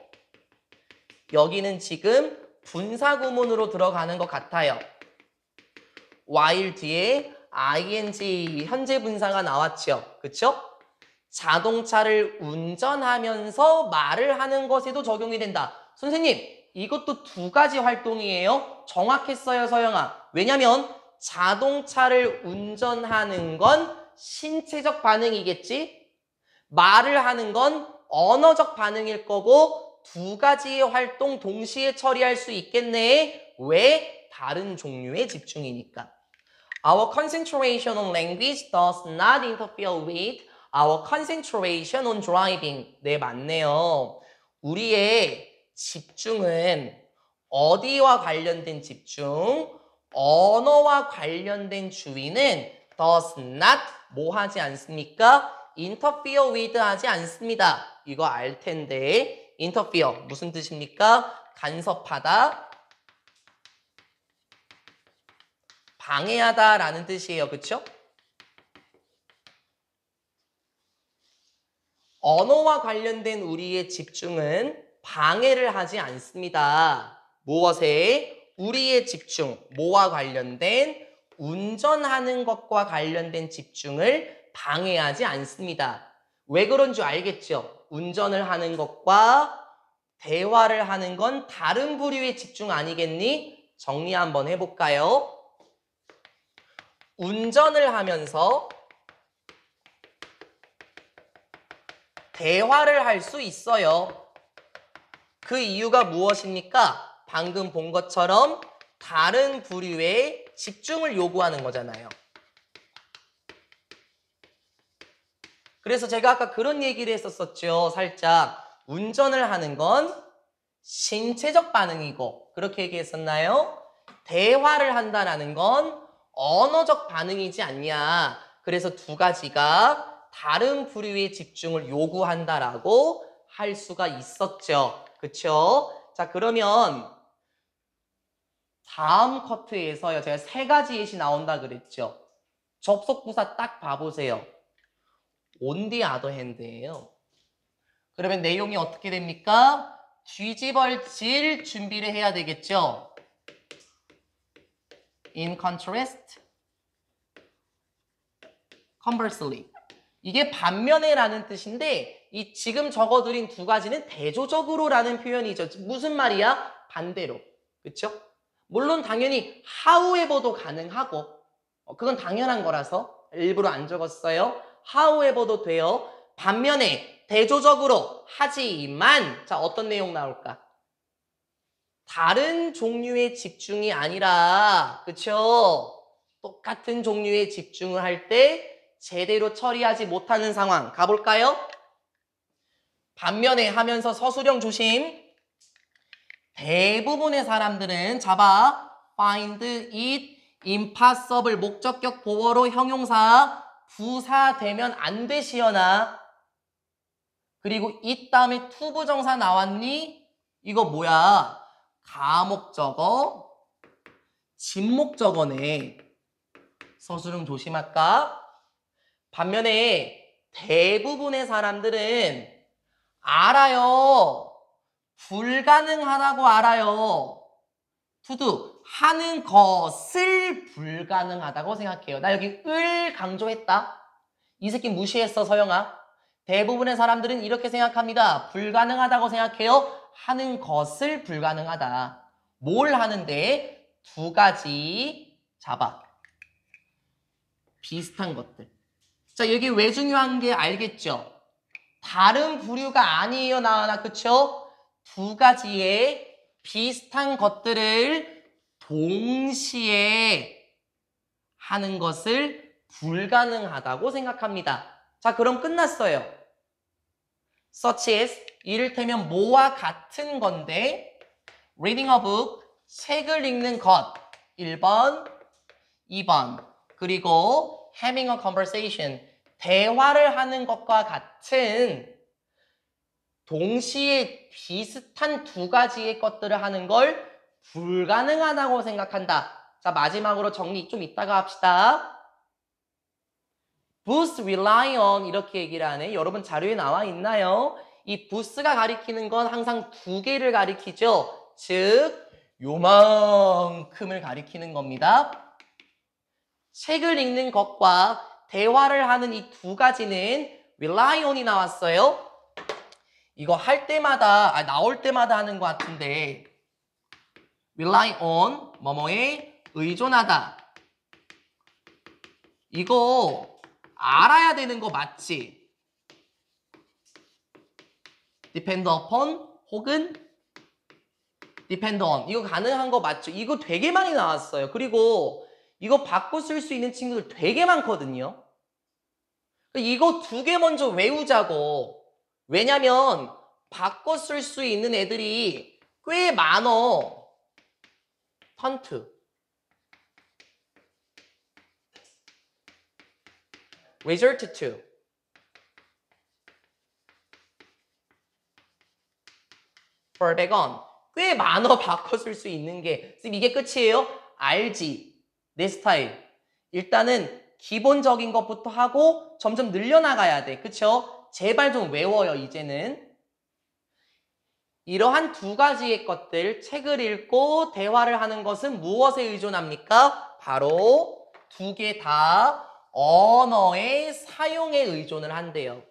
여기는 지금 분사구문으로 들어가는 것 같아요. while 뒤에 ing 현재 분사가 나왔죠. 그쵸? 자동차를 운전하면서 말을 하는 것에도 적용이 된다. 선생님, 이것도 두 가지 활동이에요. 정확했어요, 서영아. 왜냐면 자동차를 운전하는 건 신체적 반응이겠지? 말을 하는 건 언어적 반응일 거고 두 가지의 활동 동시에 처리할 수 있겠네. 왜? 다른 종류의 집중이니까. Our concentration on language does not interfere with our concentration on driving. 네, 맞네요. 우리의 집중은 어디와 관련된 집중? 언어와 관련된 주의는 does not 뭐 하지 않습니까? interfere with 하지 않습니다. 이거 알 텐데 interfere 무슨 뜻입니까? 간섭하다, 방해하다라는 뜻이에요. 그쵸? 언어와 관련된 우리의 집중은 방해를 하지 않습니다. 무엇에? 우리의 집중, 뭐와 관련된? 운전하는 것과 관련된 집중을 방해하지 않습니다. 왜 그런 줄 알겠죠? 운전을 하는 것과 대화를 하는 건 다른 부류의 집중 아니겠니? 정리 한번 해볼까요? 운전을 하면서 대화를 할 수 있어요. 그 이유가 무엇입니까? 방금 본 것처럼 다른 부류의 집중을 요구하는 거잖아요. 그래서 제가 아까 그런 얘기를 했었었죠. 살짝 운전을 하는 건 신체적 반응이고 그렇게 얘기했었나요? 대화를 한다라는 건 언어적 반응이지 않냐. 그래서 두 가지가 다른 부류의 집중을 요구한다라고 할 수가 있었죠. 그쵸? 자, 그러면 다음 커트에서요. 제가 세 가지 예시 나온다 그랬죠. 접속부사 딱 봐보세요. on the other hand예요. 그러면 내용이 어떻게 됩니까? 뒤집어질 준비를 해야 되겠죠. In contrast, conversely. 이게 반면에 라는 뜻인데 이 지금 적어드린 두 가지는 대조적으로 라는 표현이죠. 무슨 말이야? 반대로. 그쵸? 물론 당연히 however도 가능하고 그건 당연한 거라서 일부러 안 적었어요. however도 돼요. 반면에 대조적으로 하지만 자 어떤 내용 나올까? 다른 종류의 집중이 아니라 그쵸? 똑같은 종류의 집중을 할 때 제대로 처리하지 못하는 상황 가볼까요? 반면에 하면서 서술형 조심. 대부분의 사람들은 잡아 find it impossible 목적격 보어로 형용사 부사 되면 안 되시거나 그리고 it 다음에 to 부정사 나왔니? 이거 뭐야? 가목적어 진목적어네. 서술형 조심할까? 반면에 대부분의 사람들은 알아요. 불가능하다고 알아요. to do 하는 것을 불가능하다고 생각해요. 나 여기 을 강조했다. 이 새끼 무시했어 서영아. 대부분의 사람들은 이렇게 생각합니다. 불가능하다고 생각해요. 하는 것을 불가능하다. 뭘 하는데? 두 가지 잡아. 비슷한 것들. 자, 여기 왜 중요한 게 알겠죠? 다른 부류가 아니에요, 나와나. 그쵸? 두 가지의 비슷한 것들을 동시에 하는 것을 불가능하다고 생각합니다. 자, 그럼 끝났어요. such as 이를테면 뭐와 같은 건데 reading a book 책을 읽는 것 1번 2번 그리고 having a conversation 대화를 하는 것과 같은 동시에 비슷한 두 가지의 것들을 하는 걸 불가능하다고 생각한다. 자, 마지막으로 정리 좀 이따가 합시다. boost rely on 이렇게 얘기를 하네. 여러분 자료에 나와 있나요? 이 boost가 가리키는 건 항상 두 개를 가리키죠. 즉 요만큼을 가리키는 겁니다. 책을 읽는 것과 대화를 하는 이 두 가지는 rely on이 나왔어요. 이거 할 때마다, 나올 때마다 하는 것 같은데 rely on, 뭐뭐에 의존하다. 이거 알아야 되는 거 맞지? depend upon 혹은 depend on. 이거 가능한 거 맞죠? 이거 되게 많이 나왔어요. 그리고 이거 바꿔 쓸 수 있는 친구들 되게 많거든요. 이거 두 개 먼저 외우자고. 왜냐면 바꿔 쓸 수 있는 애들이 꽤 많어. 턴트. resort to. fall back on. 꽤 많어 바꿔 쓸 수 있는 게. 선생님 이게 끝이에요? 알지. 내 스타일. 일단은 기본적인 것부터 하고 점점 늘려나가야 돼. 그쵸? 제발 좀 외워요, 이제는. 이러한 두 가지의 것들, 책을 읽고 대화를 하는 것은 무엇에 의존합니까? 바로 두 개 다 언어의 사용에 의존을 한대요.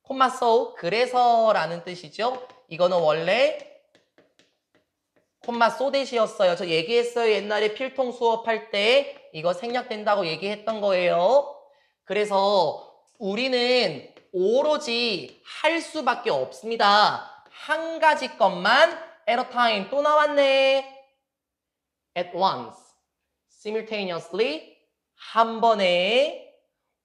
콤마 so, 그래서라는 뜻이죠. 이거는 원래 콤마 so 대시였어요. 저 얘기했어요. 옛날에 필통 수업할 때 이거 생략된다고 얘기했던 거예요. 그래서 우리는 오로지 할 수밖에 없습니다. 한 가지 것만 at a time. 또 나왔네. at once. simultaneously. 한 번에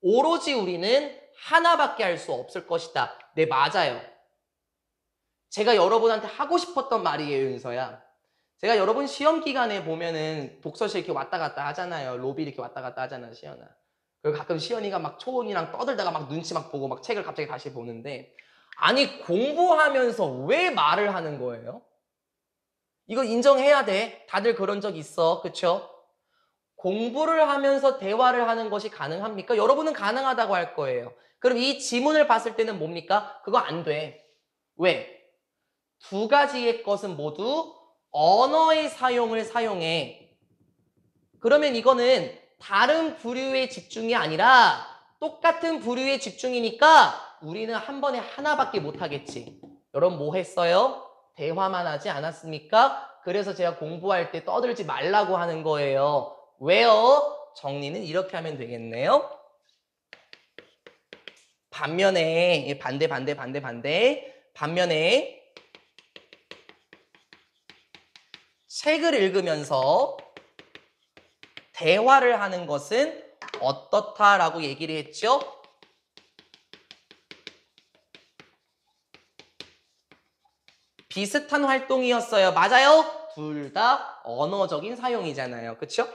오로지 우리는 하나밖에 할 수 없을 것이다. 네, 맞아요. 제가 여러분한테 하고 싶었던 말이에요, 윤서야. 제가 여러분 시험 기간에 보면은 독서실 이렇게 왔다 갔다 하잖아요. 로비 이렇게 왔다 갔다 하잖아요, 시연아. 그리고 가끔 시연이가 막 초은이랑 떠들다가 막 눈치 막 보고 막 책을 갑자기 다시 보는데, 아니 공부하면서 왜 말을 하는 거예요? 이거 인정해야 돼. 다들 그런 적 있어. 그쵸? 공부를 하면서 대화를 하는 것이 가능합니까? 여러분은 가능하다고 할 거예요. 그럼 이 지문을 봤을 때는 뭡니까? 그거 안 돼. 왜? 두 가지의 것은 모두 언어의 사용을 사용해. 그러면 이거는 다른 부류의 집중이 아니라 똑같은 부류의 집중이니까 우리는 한 번에 하나밖에 못하겠지. 여러분 뭐 했어요? 대화만 하지 않았습니까? 그래서 제가 공부할 때 떠들지 말라고 하는 거예요. 왜요? 정리는 이렇게 하면 되겠네요. 반면에 반면에 책을 읽으면서 대화를 하는 것은 어떻다라고 얘기를 했죠? 비슷한 활동이었어요. 맞아요? 둘 다 언어적인 사용이잖아요. 그쵸?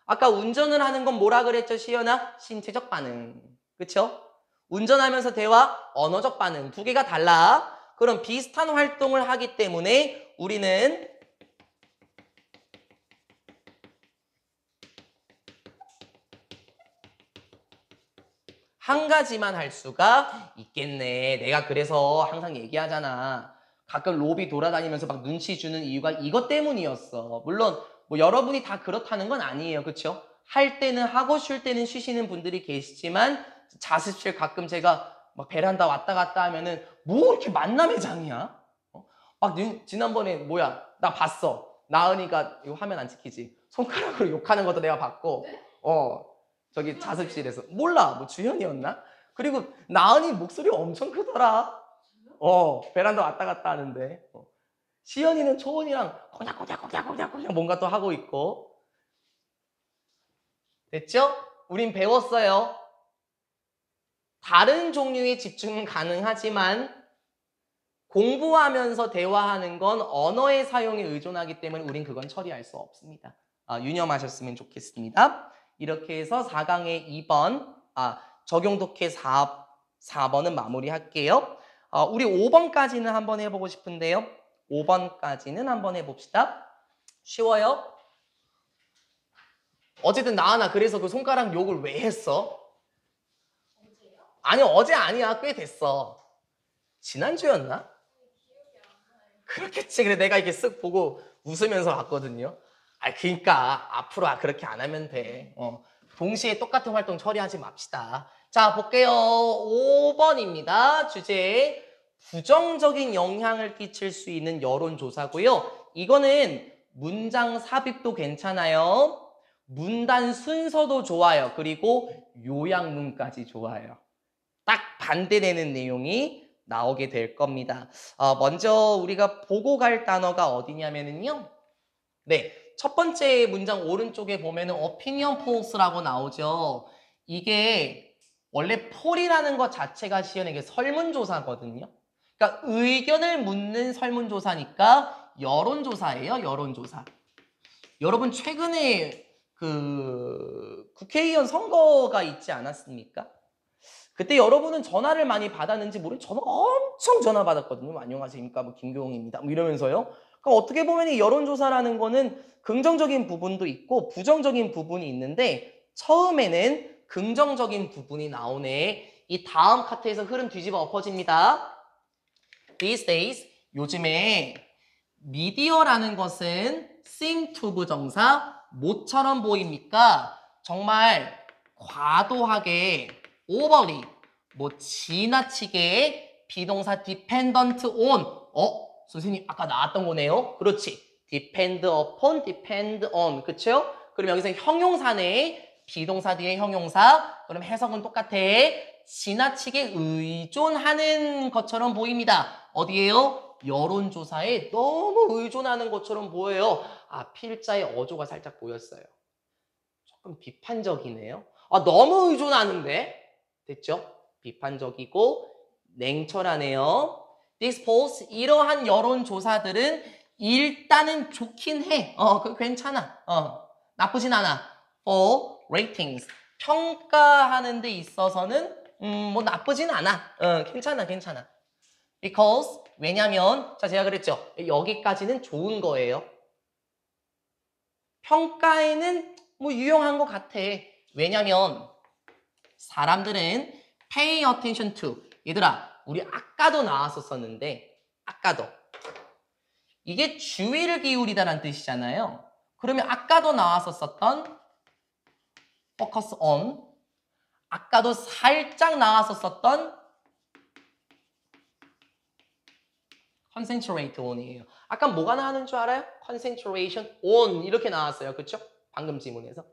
아까 운전을 하는 건 뭐라 그랬죠, 시연아? 신체적 반응. 그쵸? 운전하면서 대화, 언어적 반응. 두 개가 달라. 그럼 비슷한 활동을 하기 때문에 우리는 한 가지만 할 수가 있겠네. 내가 그래서 항상 얘기하잖아. 가끔 로비 돌아다니면서 막 눈치 주는 이유가 이것 때문이었어. 물론 뭐 여러분이 다 그렇다는 건 아니에요. 그쵸? 할 때는 하고 쉴 때는 쉬시는 분들이 계시지만 자습실 가끔 제가 막 베란다 왔다 갔다 하면은 뭐 이렇게 만남의 장이야? 막 지난번에 뭐야? 나 봤어. 나은이가 이거 화면 안 찍히지? 손가락으로 욕하는 것도 내가 봤고 저기 자습실에서 몰라 뭐 주현이었나? 그리고 나은이 목소리 엄청 크더라. 베란다 왔다 갔다 하는데 시연이는 초은이랑 콩닥콩닥콩닥콩닥 뭔가 또 하고 있고. 됐죠? 우린 배웠어요. 다른 종류의 집중은 가능하지만 공부하면서 대화하는 건 언어의 사용에 의존하기 때문에 우린 그건 처리할 수 없습니다. 유념하셨으면 좋겠습니다. 이렇게 해서 4강의 2번, 적용 독해 4번은 마무리할게요. 우리 5번까지는 한번 해보고 싶은데요. 5번까지는 한번 해봅시다. 쉬워요? 어쨌든 나은아, 그래서 그 손가락 욕을 왜 했어? 어제요? 아니, 어제 아니야. 꽤 됐어. 지난주였나? 그렇겠지. 그래 내가 이렇게 쓱 보고 웃으면서 봤거든요. 그러니까 앞으로 그렇게 안 하면 돼. 동시에 똑같은 활동 처리하지 맙시다. 자, 볼게요. 5번입니다. 주제 부정적인 영향을 끼칠 수 있는 여론조사고요. 이거는 문장 삽입도 괜찮아요. 문단 순서도 좋아요. 그리고 요약문까지 좋아요. 딱 반대되는 내용이 나오게 될 겁니다. 먼저 우리가 보고 갈 단어가 어디냐면요. 네, 첫 번째 문장 오른쪽에 보면은 opinion polls라고 나오죠. 이게 원래 폴이라는 것 자체가 시연에게 설문조사거든요. 그러니까 의견을 묻는 설문조사니까 여론조사예요, 여론조사. 여러분 최근에 그 국회의원 선거가 있지 않았습니까? 그때 여러분은 전화를 많이 받았는지 모르겠는데 저는 엄청 전화 받았거든요. 안녕하십니까, 뭐 김교웅입니다, 뭐 이러면서요. 그럼 어떻게 보면 이 여론조사라는 거는 긍정적인 부분도 있고 부정적인 부분이 있는데 처음에는 긍정적인 부분이 나오네. 이 다음 카트에서 흐름 뒤집어 엎어집니다. These days, 요즘에 미디어라는 것은 seem to 부정사 뭐처럼 보입니까? 정말 과도하게 overly 뭐 지나치게 비동사 dependent on 선생님 아까 나왔던 거네요. 그렇지. depend upon, depend on. 그쵸? 그럼 여기서 형용사네. 비동사 뒤에 형용사. 그럼 해석은 똑같아. 지나치게 의존하는 것처럼 보입니다. 어디에요? 여론조사에 너무 의존하는 것처럼 보여요. 필자의 어조가 살짝 보였어요. 조금 비판적이네요. 너무 의존하는데? 됐죠? 비판적이고 냉철하네요. These polls, 이러한 여론조사들은 일단은 좋긴 해. 괜찮아. 나쁘진 않아. For ratings, 평가하는 데 있어서는 뭐 나쁘진 않아. 괜찮아, 괜찮아. Because, 왜냐면 자, 제가 그랬죠. 여기까지는 좋은 거예요. 평가에는 뭐 유용한 것 같아. 왜냐면 사람들은 pay attention to. 얘들아, 우리 아까도 나왔었었는데 아까도 이게 주의를 기울이다라는 뜻이잖아요. 그러면 아까도 나왔었었던 focus on, 아까도 살짝 나왔었었던 concentrate on이에요. 아까 뭐가 나왔는 줄 알아요? concentration on 이렇게 나왔어요. 그렇죠? 방금 지문에서.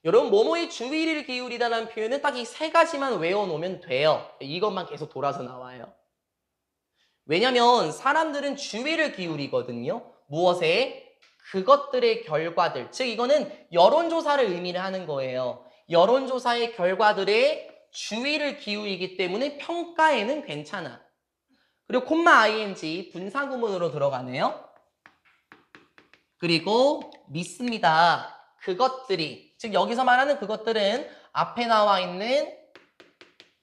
여러분 뭐뭐에 주의를 기울이다라는 표현은 딱 이 세 가지만 외워놓으면 돼요. 이것만 계속 돌아서 나와요. 왜냐면 사람들은 주의를 기울이거든요. 무엇에? 그것들의 결과들. 즉 이거는 여론조사를 의미를 하는 거예요. 여론조사의 결과들에 주의를 기울이기 때문에 평가에는 괜찮아. 그리고 콤마 ing 분사구문으로 들어가네요. 그리고 믿습니다. 그것들이, 즉 여기서 말하는 그것들은 앞에 나와 있는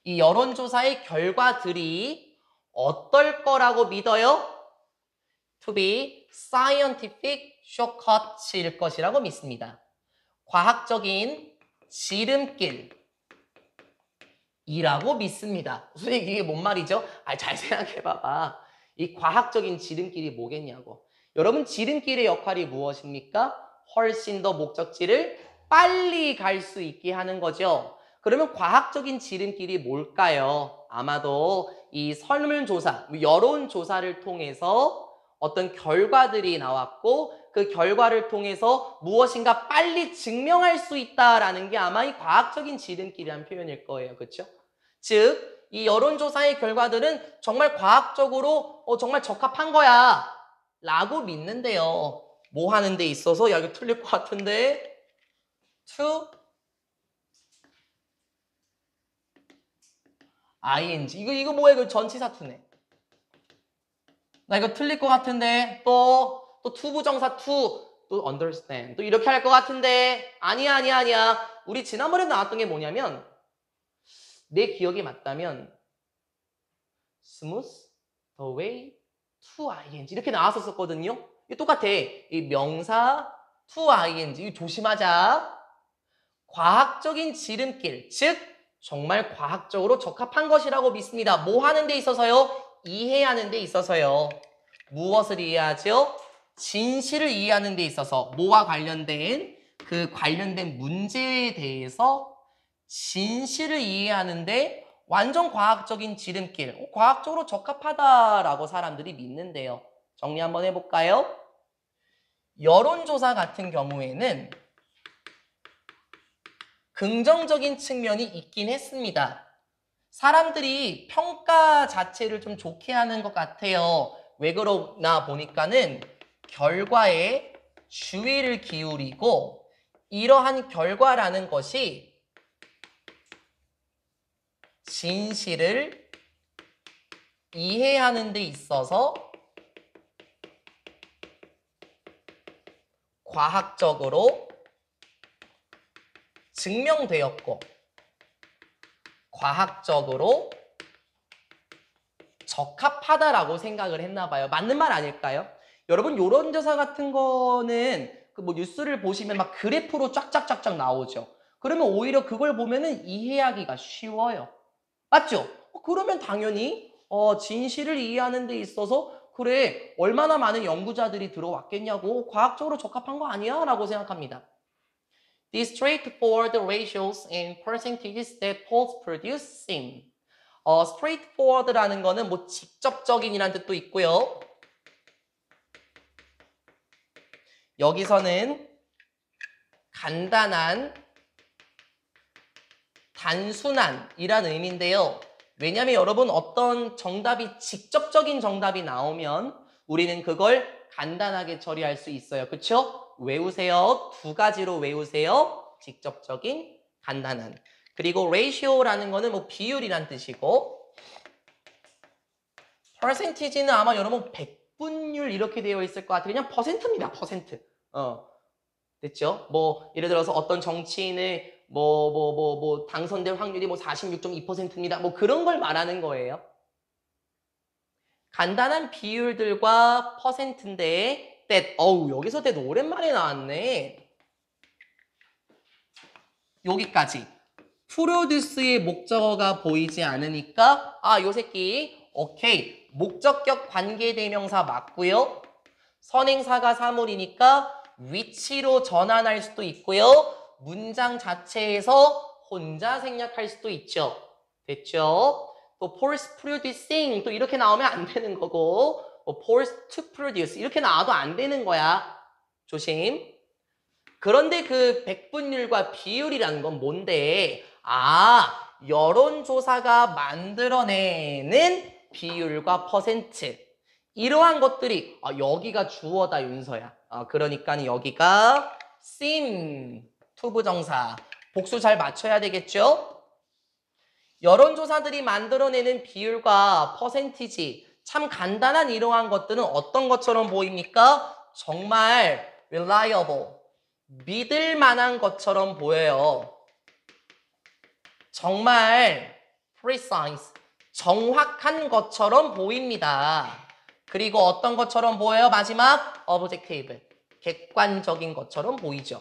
이 여론조사의 결과들이 어떨 거라고 믿어요? To be scientific shortcuts일 것이라고 믿습니다. 과학적인 지름길이라고 믿습니다. 선생님 이게 뭔 말이죠? 잘 생각해봐봐. 이 과학적인 지름길이 뭐겠냐고. 여러분 지름길의 역할이 무엇입니까? 훨씬 더 목적지를 빨리 갈 수 있게 하는 거죠. 그러면 과학적인 지름길이 뭘까요? 아마도 이 설문조사, 여론조사를 통해서 어떤 결과들이 나왔고 그 결과를 통해서 무엇인가 빨리 증명할 수 있다라는 게 아마 이 과학적인 지름길이라는 표현일 거예요. 그렇죠? 즉, 이 여론조사의 결과들은 정말 과학적으로 정말 적합한 거야 라고 믿는데요. 뭐 하는 데 있어서 야 이거 틀릴 것 같은데 to ing 이거 뭐야? 이거 전치사 to네. 나 이거 틀릴 것 같은데 또 to 부정사 to 또 understand 또 이렇게 할 것 같은데 아니야. 우리 지난번에 나왔던 게 뭐냐면 내 기억이 맞다면 smooth the way to ing 이렇게 나왔었거든요. 이거 똑같아. 이 명사 to ing 이거 조심하자. 과학적인 지름길, 즉 정말 과학적으로 적합한 것이라고 믿습니다. 뭐 하는 데 있어서요? 이해하는 데 있어서요. 무엇을 이해하죠? 진실을 이해하는 데 있어서 뭐와 관련된 그 관련된 문제에 대해서 진실을 이해하는데 완전 과학적인 지름길, 과학적으로 적합하다라고 사람들이 믿는데요. 정리 한번 해볼까요? 여론조사 같은 경우에는 긍정적인 측면이 있긴 했습니다. 사람들이 평가 자체를 좀 좋게 하는 것 같아요. 왜 그러나 보니까는 결과에 주의를 기울이고 이러한 결과라는 것이 진실을 이해하는 데 있어서 과학적으로 증명되었고 과학적으로 적합하다라고 생각을 했나 봐요. 맞는 말 아닐까요? 여러분 여론조사 같은 거는 그 뭐 뉴스를 보시면 막 그래프로 쫙쫙쫙쫙 나오죠. 그러면 오히려 그걸 보면은 이해하기가 쉬워요. 맞죠? 그러면 당연히 진실을 이해하는 데 있어서 그래 얼마나 많은 연구자들이 들어왔겠냐고 과학적으로 적합한 거 아니야? 라고 생각합니다. The straightforward ratios and percentages that polls produce seem. straightforward라는 거는 뭐 직접적인이라는 뜻도 있고요. 여기서는 간단한, 단순한이란 의미인데요. 왜냐하면 여러분 어떤 정답이 직접적인 정답이 나오면 우리는 그걸 간단하게 처리할 수 있어요. 그렇죠? 외우세요. 두 가지로 외우세요. 직접적인, 간단한. 그리고 ratio라는 거는 뭐 비율이란 뜻이고 percentage는 아마 여러분 백분율 이렇게 되어 있을 것 같아요. 그냥 퍼센트입니다. 퍼센트. 됐죠? 뭐 예를 들어서 어떤 정치인의 당선될 확률이 뭐 46.2%입니다. 뭐 그런 걸 말하는 거예요. 간단한 비율들과 퍼센트인데 that, 여기서 that 오랜만에 나왔네. 여기까지. 프로듀스의 목적어가 보이지 않으니까 요 새끼 오케이. 목적격 관계대명사 맞고요. 선행사가 사물이니까 위치로 전환할 수도 있고요. 문장 자체에서 혼자 생략할 수도 있죠. 됐죠? 또 force producing 또 이렇게 나오면 안 되는 거고 force to produce 이렇게 나와도 안 되는 거야. 조심. 그런데 그 백분율과 비율이라는 건 뭔데? 여론조사가 만들어내는 비율과 퍼센트. 이러한 것들이 여기가 주어다 윤서야. 그러니까 여기가 seem 투부정사. 복수 잘 맞춰야 되겠죠? 여론조사들이 만들어내는 비율과 퍼센티지 참 간단한 이러한 것들은 어떤 것처럼 보입니까? 정말 reliable. 믿을 만한 것처럼 보여요. 정말 precise, 정확한 것처럼 보입니다. 그리고 어떤 것처럼 보여요? 마지막 objective, 객관적인 것처럼 보이죠.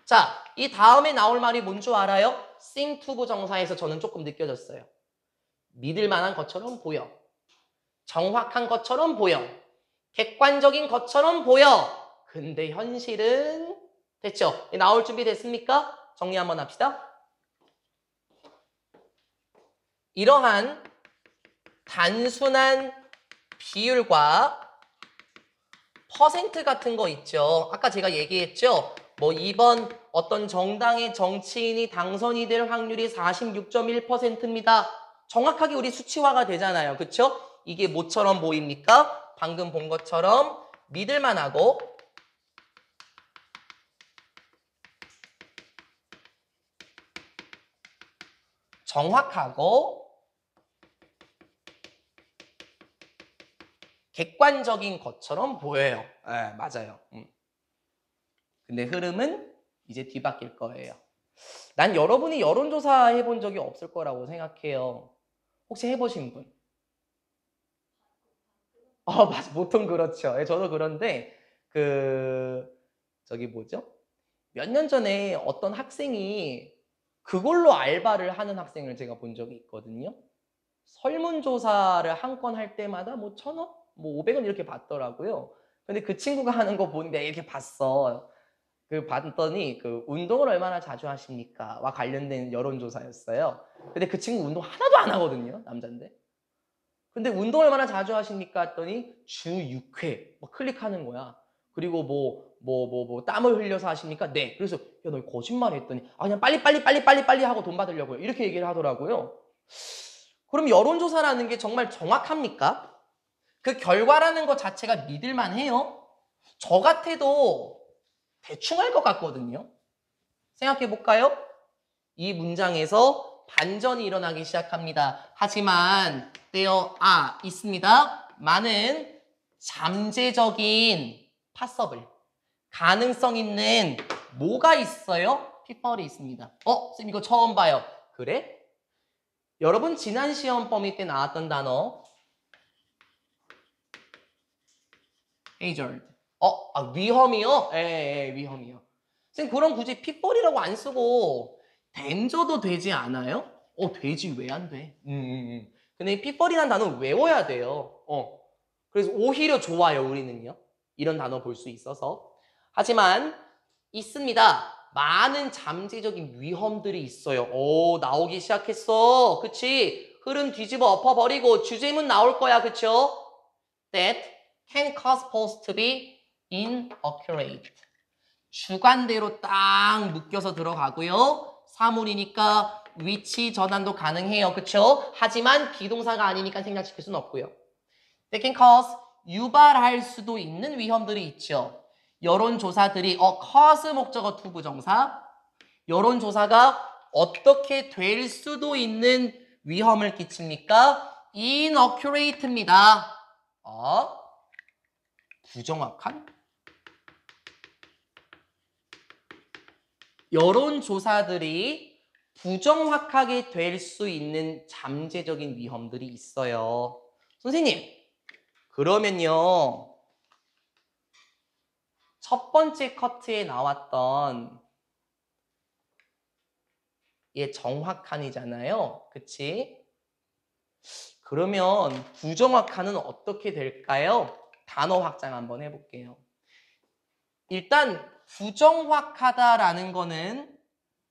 자, 이 다음에 나올 말이 뭔 줄 알아요? seem to 부정사에서 저는 조금 느껴졌어요. 믿을 만한 것처럼 보여. 정확한 것처럼 보여. 객관적인 것처럼 보여. 근데 현실은 됐죠? 나올 준비 됐습니까? 정리 한번 합시다. 이러한 단순한 비율과 퍼센트 같은 거 있죠. 아까 제가 얘기했죠. 뭐 이번 어떤 정당의 정치인이 당선이 될 확률이 46.1%입니다. 정확하게 우리 수치화가 되잖아요. 그쵸? 이게 뭐처럼 보입니까? 방금 본 것처럼 믿을만하고 정확하고 객관적인 것처럼 보여요. 네, 맞아요. 근데 흐름은 이제 뒤바뀔 거예요. 난 여러분이 여론조사 해본 적이 없을 거라고 생각해요. 혹시 해보신 분? 맞아. 보통 그렇죠. 저도 그런데 저기 뭐죠? 몇 년 전에 어떤 학생이 그걸로 알바를 하는 학생을 제가 본 적이 있거든요. 설문조사를 한 건 할 때마다 뭐 1,000원? 뭐 500원 이렇게 받더라고요. 근데 그 친구가 하는 거 보는데 이렇게 봤어. 봤더니 운동을 얼마나 자주 하십니까? 와 관련된 여론조사였어요. 근데 그 친구 운동 하나도 안 하거든요. 남잔데. 근데 운동 얼마나 자주 하십니까? 했더니 주 6회 막 클릭하는 거야. 그리고 땀을 흘려서 하십니까? 네. 그래서 야, 너 거짓말 했더니 그냥 빨리 하고 돈 받으려고요. 이렇게 얘기를 하더라고요. 그럼 여론조사라는 게 정말 정확합니까? 그 결과라는 것 자체가 믿을만 해요? 저 같아도 대충 할 것 같거든요. 생각해 볼까요? 이 문장에서 반전이 일어나기 시작합니다. 하지만 있습니다. 많은 잠재적인 파서블 가능성 있는 뭐가 있어요? 핏벌이 있습니다. 쌤 이거 처음 봐요. 그래? 여러분 지난 시험 범위 때 나왔던 단어 hazard. 위험이요? 예, 위험이요. 선생님 그럼 굳이 핏벌이라고 안 쓰고 덴저도 되지 않아요? 되지 왜 안 돼? 근데 이 핏벌이라는 단어 외워야 돼요. 그래서 오히려 좋아요 우리는요. 이런 단어 볼 수 있어서. 하지만 있습니다. 많은 잠재적인 위험들이 있어요. 나오기 시작했어. 그치? 흐름 뒤집어 엎어버리고 주제문 나올 거야. 그쵸? That can cause posts to be inaccurate. 주관대로 딱 묶여서 들어가고요. 사물이니까 위치 전환도 가능해요. 그쵸? 하지만 비동사가 아니니까 생략시킬 수는 없고요. That can cause 유발할 수도 있는 위험들이 있죠. 여론조사들이 cause 목적어 to 부정사 여론조사가 어떻게 될 수도 있는 위험을 끼칩니까? inaccurate입니다. 부정확한? 여론조사들이 부정확하게 될 수 있는 잠재적인 위험들이 있어요. 선생님, 그러면요. 첫 번째 커트에 나왔던 얘 정확한이잖아요. 그치? 그러면 부정확한은 어떻게 될까요? 단어 확장 한번 해볼게요. 일단 부정확하다라는 거는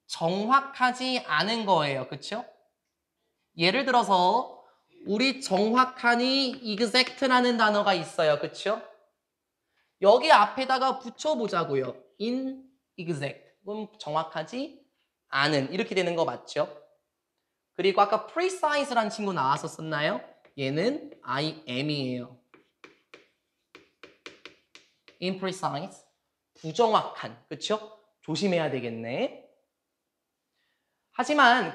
정확하지 않은 거예요. 그쵸? 예를 들어서 우리 정확하니 exact라는 단어가 있어요. 그쵸? 여기 앞에다가 붙여보자고요. inexact. 그럼 정확하지 않은. 이렇게 되는 거 맞죠? 그리고 아까 precise라는 친구 나왔었나요? 얘는 I am이에요. imprecise. 부정확한. 그쵸? 조심해야 되겠네. 하지만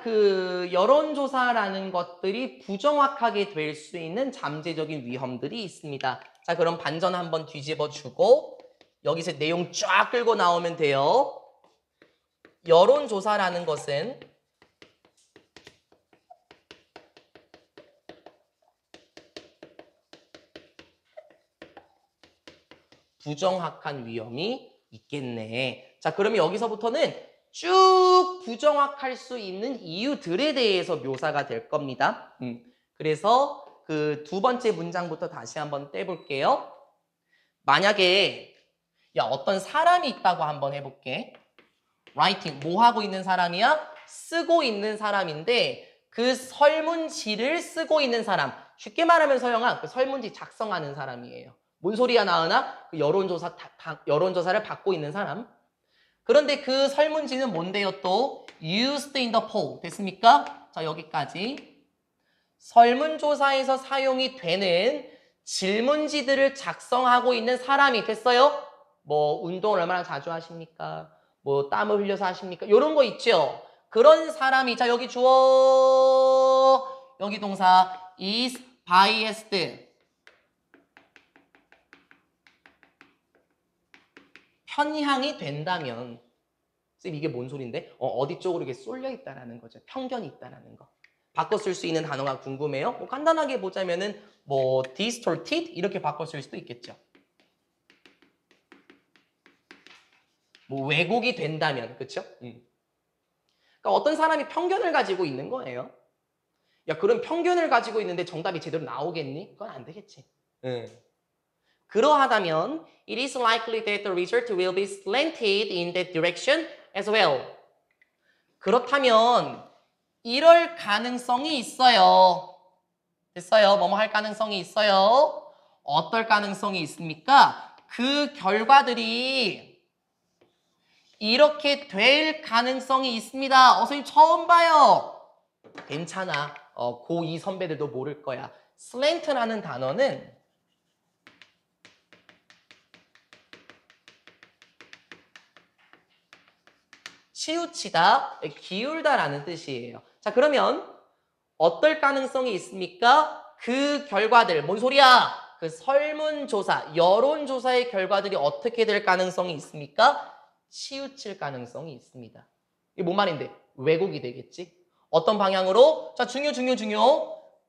여론조사라는 것들이 부정확하게 될 수 있는 잠재적인 위험들이 있습니다. 자, 그럼 반전 한번 뒤집어주고 여기서 내용 쫙 끌고 나오면 돼요. 여론조사라는 것은 부정확한 위험이 있겠네. 자, 그러면 여기서부터는 쭉 부정확할 수 있는 이유들에 대해서 묘사가 될 겁니다. 그래서 두 번째 문장부터 다시 한번 떼볼게요. 만약에 어떤 사람이 있다고 한번 해볼게. writing, 뭐 하고 있는 사람이야? 쓰고 있는 사람인데 그 설문지를 쓰고 있는 사람. 쉽게 말하면 서영아, 그 설문지 작성하는 사람이에요. 뭔 소리야 나으나? 여론조사를 받고 있는 사람. 그런데 그 설문지는 뭔데요 또? used in the poll. 됐습니까? 자, 여기까지. 설문조사에서 사용이 되는 질문지들을 작성하고 있는 사람이 됐어요? 뭐 운동을 얼마나 자주 하십니까? 뭐 땀을 흘려서 하십니까? 이런 거 있죠? 그런 사람이 자 여기 주어 여기 동사 is biased 편향이 된다면 쌤 이게 뭔 소린데? 어디 쪽으로 이게 쏠려 있다라는 거죠. 편견이 있다라는 거. 바꿔 쓸 수 있는 단어가 궁금해요? 뭐 간단하게 보자면은 뭐 distorted 이렇게 바꿔 쓸 수도 있겠죠. 뭐 왜곡이 된다면 그렇죠? 그러니까 어떤 사람이 편견을 가지고 있는 거예요. 야, 그럼 편견을 가지고 있는데 정답이 제대로 나오겠니? 그건 안 되겠지. 그러하다면 it is likely that the result will be slanted in that direction as well. 그렇다면 이럴 가능성이 있어요. 됐어요. 뭐뭐 할 가능성이 있어요. 어떨 가능성이 있습니까? 그 결과들이 이렇게 될 가능성이 있습니다. 선생님 처음 봐요. 괜찮아. 고2 선배들도 모를 거야. slant라는 단어는 치우치다, 기울다라는 뜻이에요. 자, 그러면 어떨 가능성이 있습니까? 그 결과들, 뭔 소리야? 그 설문조사, 여론조사의 결과들이 어떻게 될 가능성이 있습니까? 치우칠 가능성이 있습니다. 이게 뭔 말인데? 왜곡이 되겠지? 어떤 방향으로? 자, 중요.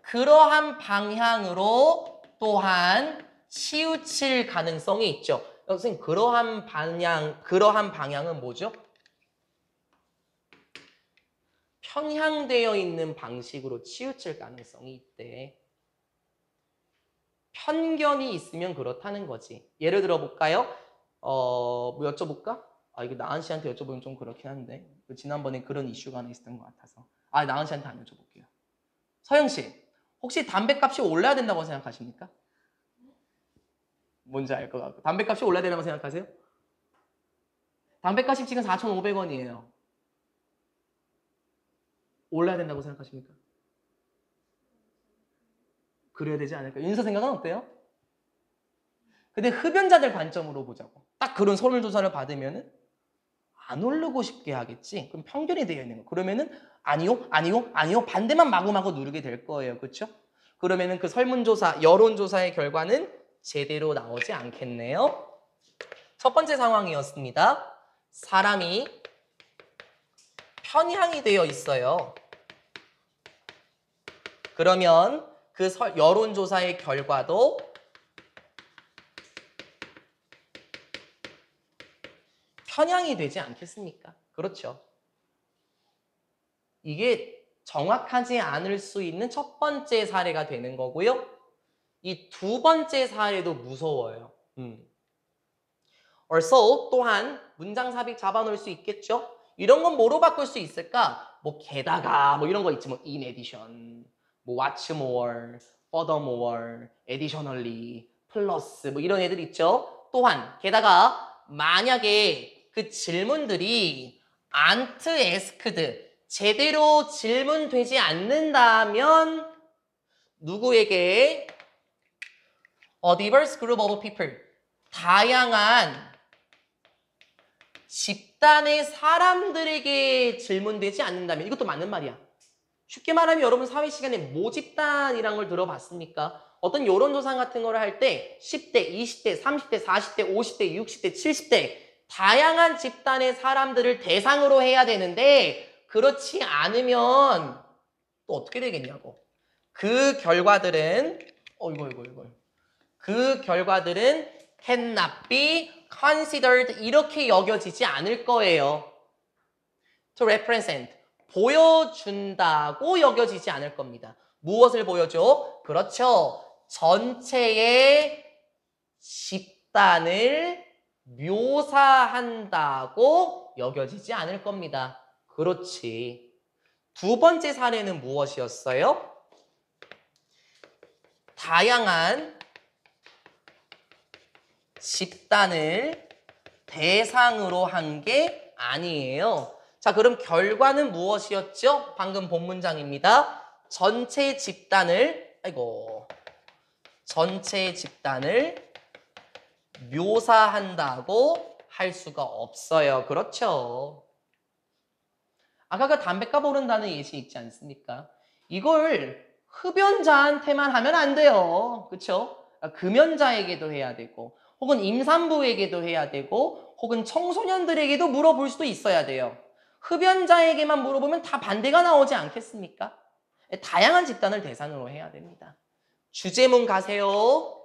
그러한 방향으로 또한 치우칠 가능성이 있죠. 선생님, 그러한 방향은 뭐죠? 편향되어 있는 방식으로 치우칠 가능성이 있대. 편견이 있으면 그렇다는 거지. 예를 들어 볼까요? 뭐 여쭤볼까? 이거 나은 씨한테 여쭤보면 좀 그렇긴 한데. 지난번에 그런 이슈가 하나 있었던 것 같아서. 나은 씨한테 안 여쭤볼게요. 서영 씨, 혹시 담배값이 올라야 된다고 생각하십니까? 뭔지 알 것 같고. 담배값이 올라야 된다고 생각하세요? 담배값이 지금 4,500원이에요. 올라야 된다고 생각하십니까? 그래야 되지 않을까? 윤서 생각은 어때요? 근데 흡연자들 관점으로 보자고. 딱 그런 설문조사를 받으면은 안 오르고 싶게 하겠지. 그럼 편견이 되어 있는 거. 그러면은 아니요. 반대만 마구마구 누르게 될 거예요. 그렇죠? 그러면은 그 설문조사, 여론조사의 결과는 제대로 나오지 않겠네요. 첫 번째 상황이었습니다. 사람이 편향이 되어 있어요. 그러면 그 여론조사의 결과도 편향이 되지 않겠습니까? 그렇죠. 이게 정확하지 않을 수 있는 첫 번째 사례가 되는 거고요. 이 두 번째 사례도 무서워요. also 또한 문장 삽입 잡아놓을 수 있겠죠? 이런 건 뭐로 바꿀 수 있을까? 뭐 게다가 뭐 이런 거 있지. 뭐 in addition, 뭐 what's more, furthermore, additionally, plus 뭐 이런 애들 있죠? 또한 게다가 만약에 그 질문들이 aren't asked, 제대로 질문되지 않는다면 누구에게 a diverse group of people, 다양한 집단의 사람들에게 질문되지 않는다면, 이것도 맞는 말이야. 쉽게 말하면 여러분 사회 시간에 모집단이란 걸 들어봤습니까? 어떤 여론조사 같은 거를 할 때 10대, 20대, 30대, 40대, 50대, 60대, 70대 다양한 집단의 사람들을 대상으로 해야 되는데 그렇지 않으면 또 어떻게 되겠냐고. 그 결과들은 그 결과들은 cannot be considered, 이렇게 여겨지지 않을 거예요. to represent, 보여준다고 여겨지지 않을 겁니다. 무엇을 보여줘? 그렇죠. 전체의 집단을 묘사한다고 여겨지지 않을 겁니다. 그렇지. 두 번째 사례는 무엇이었어요? 다양한 집단을 대상으로 한 게 아니에요. 자, 그럼 결과는 무엇이었죠? 방금 본 문장입니다. 전체 집단을 묘사한다고 할 수가 없어요. 그렇죠? 아까 그 담배값 오른다는 예시 있지 않습니까? 이걸 흡연자한테만 하면 안 돼요. 그렇죠? 금연자에게도 해야 되고 혹은 임산부에게도 해야 되고 혹은 청소년들에게도 물어볼 수도 있어야 돼요. 흡연자에게만 물어보면 다 반대가 나오지 않겠습니까? 다양한 집단을 대상으로 해야 됩니다. 주제문 가세요.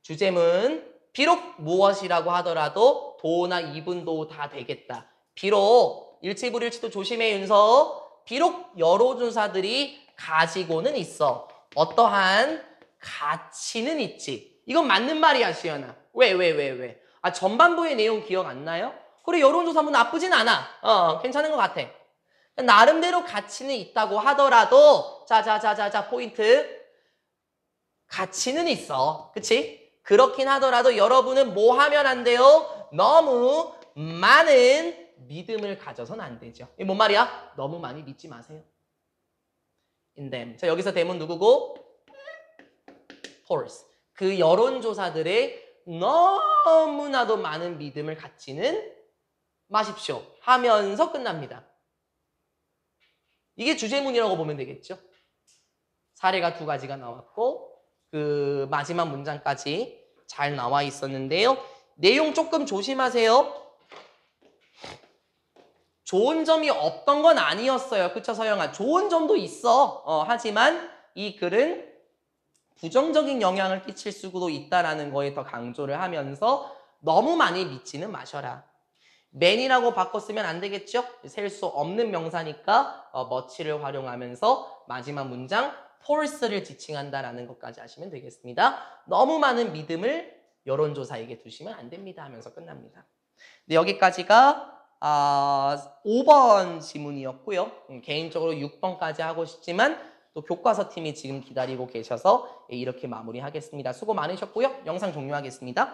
주제문. 비록 무엇이라고 하더라도 도나 이분도 다 되겠다. 비록 일치불일치도 조심해 윤서. 비록 여론조사들이 가지고는 있어. 어떠한 가치는 있지. 이건 맞는 말이야, 시연아. 왜? 아, 전반부의 내용 기억 안 나요? 그래, 여론조사 뭐 나쁘진 않아. 괜찮은 것 같아. 나름대로 가치는 있다고 하더라도, 자, 포인트. 가치는 있어. 그치? 그렇긴 하더라도 여러분은 뭐 하면 안 돼요? 너무 많은 믿음을 가져서는 안 되죠. 이게 뭔 말이야? 너무 많이 믿지 마세요. in them. 자, 여기서 them은 누구고? polls. 그 여론조사들의 너무나도 많은 믿음을 갖지는 마십시오. 하면서 끝납니다. 이게 주제문이라고 보면 되겠죠. 사례가 2가지가 나왔고 그 마지막 문장까지 잘 나와 있었는데요. 내용 조금 조심하세요. 좋은 점이 없던 건 아니었어요. 그쵸, 서영아? 좋은 점도 있어. 하지만 이 글은 부정적인 영향을 끼칠 수도 있다는 거에 더 강조를 하면서 너무 많이 믿지는 마셔라. man이라고 바꿨으면 안 되겠죠? 셀 수 없는 명사니까 much를 활용하면서 마지막 문장 false를 지칭한다라는 것까지 하시면 되겠습니다. 너무 많은 믿음을 여론조사에게 두시면 안 됩니다 하면서 끝납니다. 네, 여기까지가 5번 지문이었고요. 개인적으로 6번까지 하고 싶지만 또 교과서 팀이 지금 기다리고 계셔서 이렇게 마무리하겠습니다. 수고 많으셨고요. 영상 종료하겠습니다.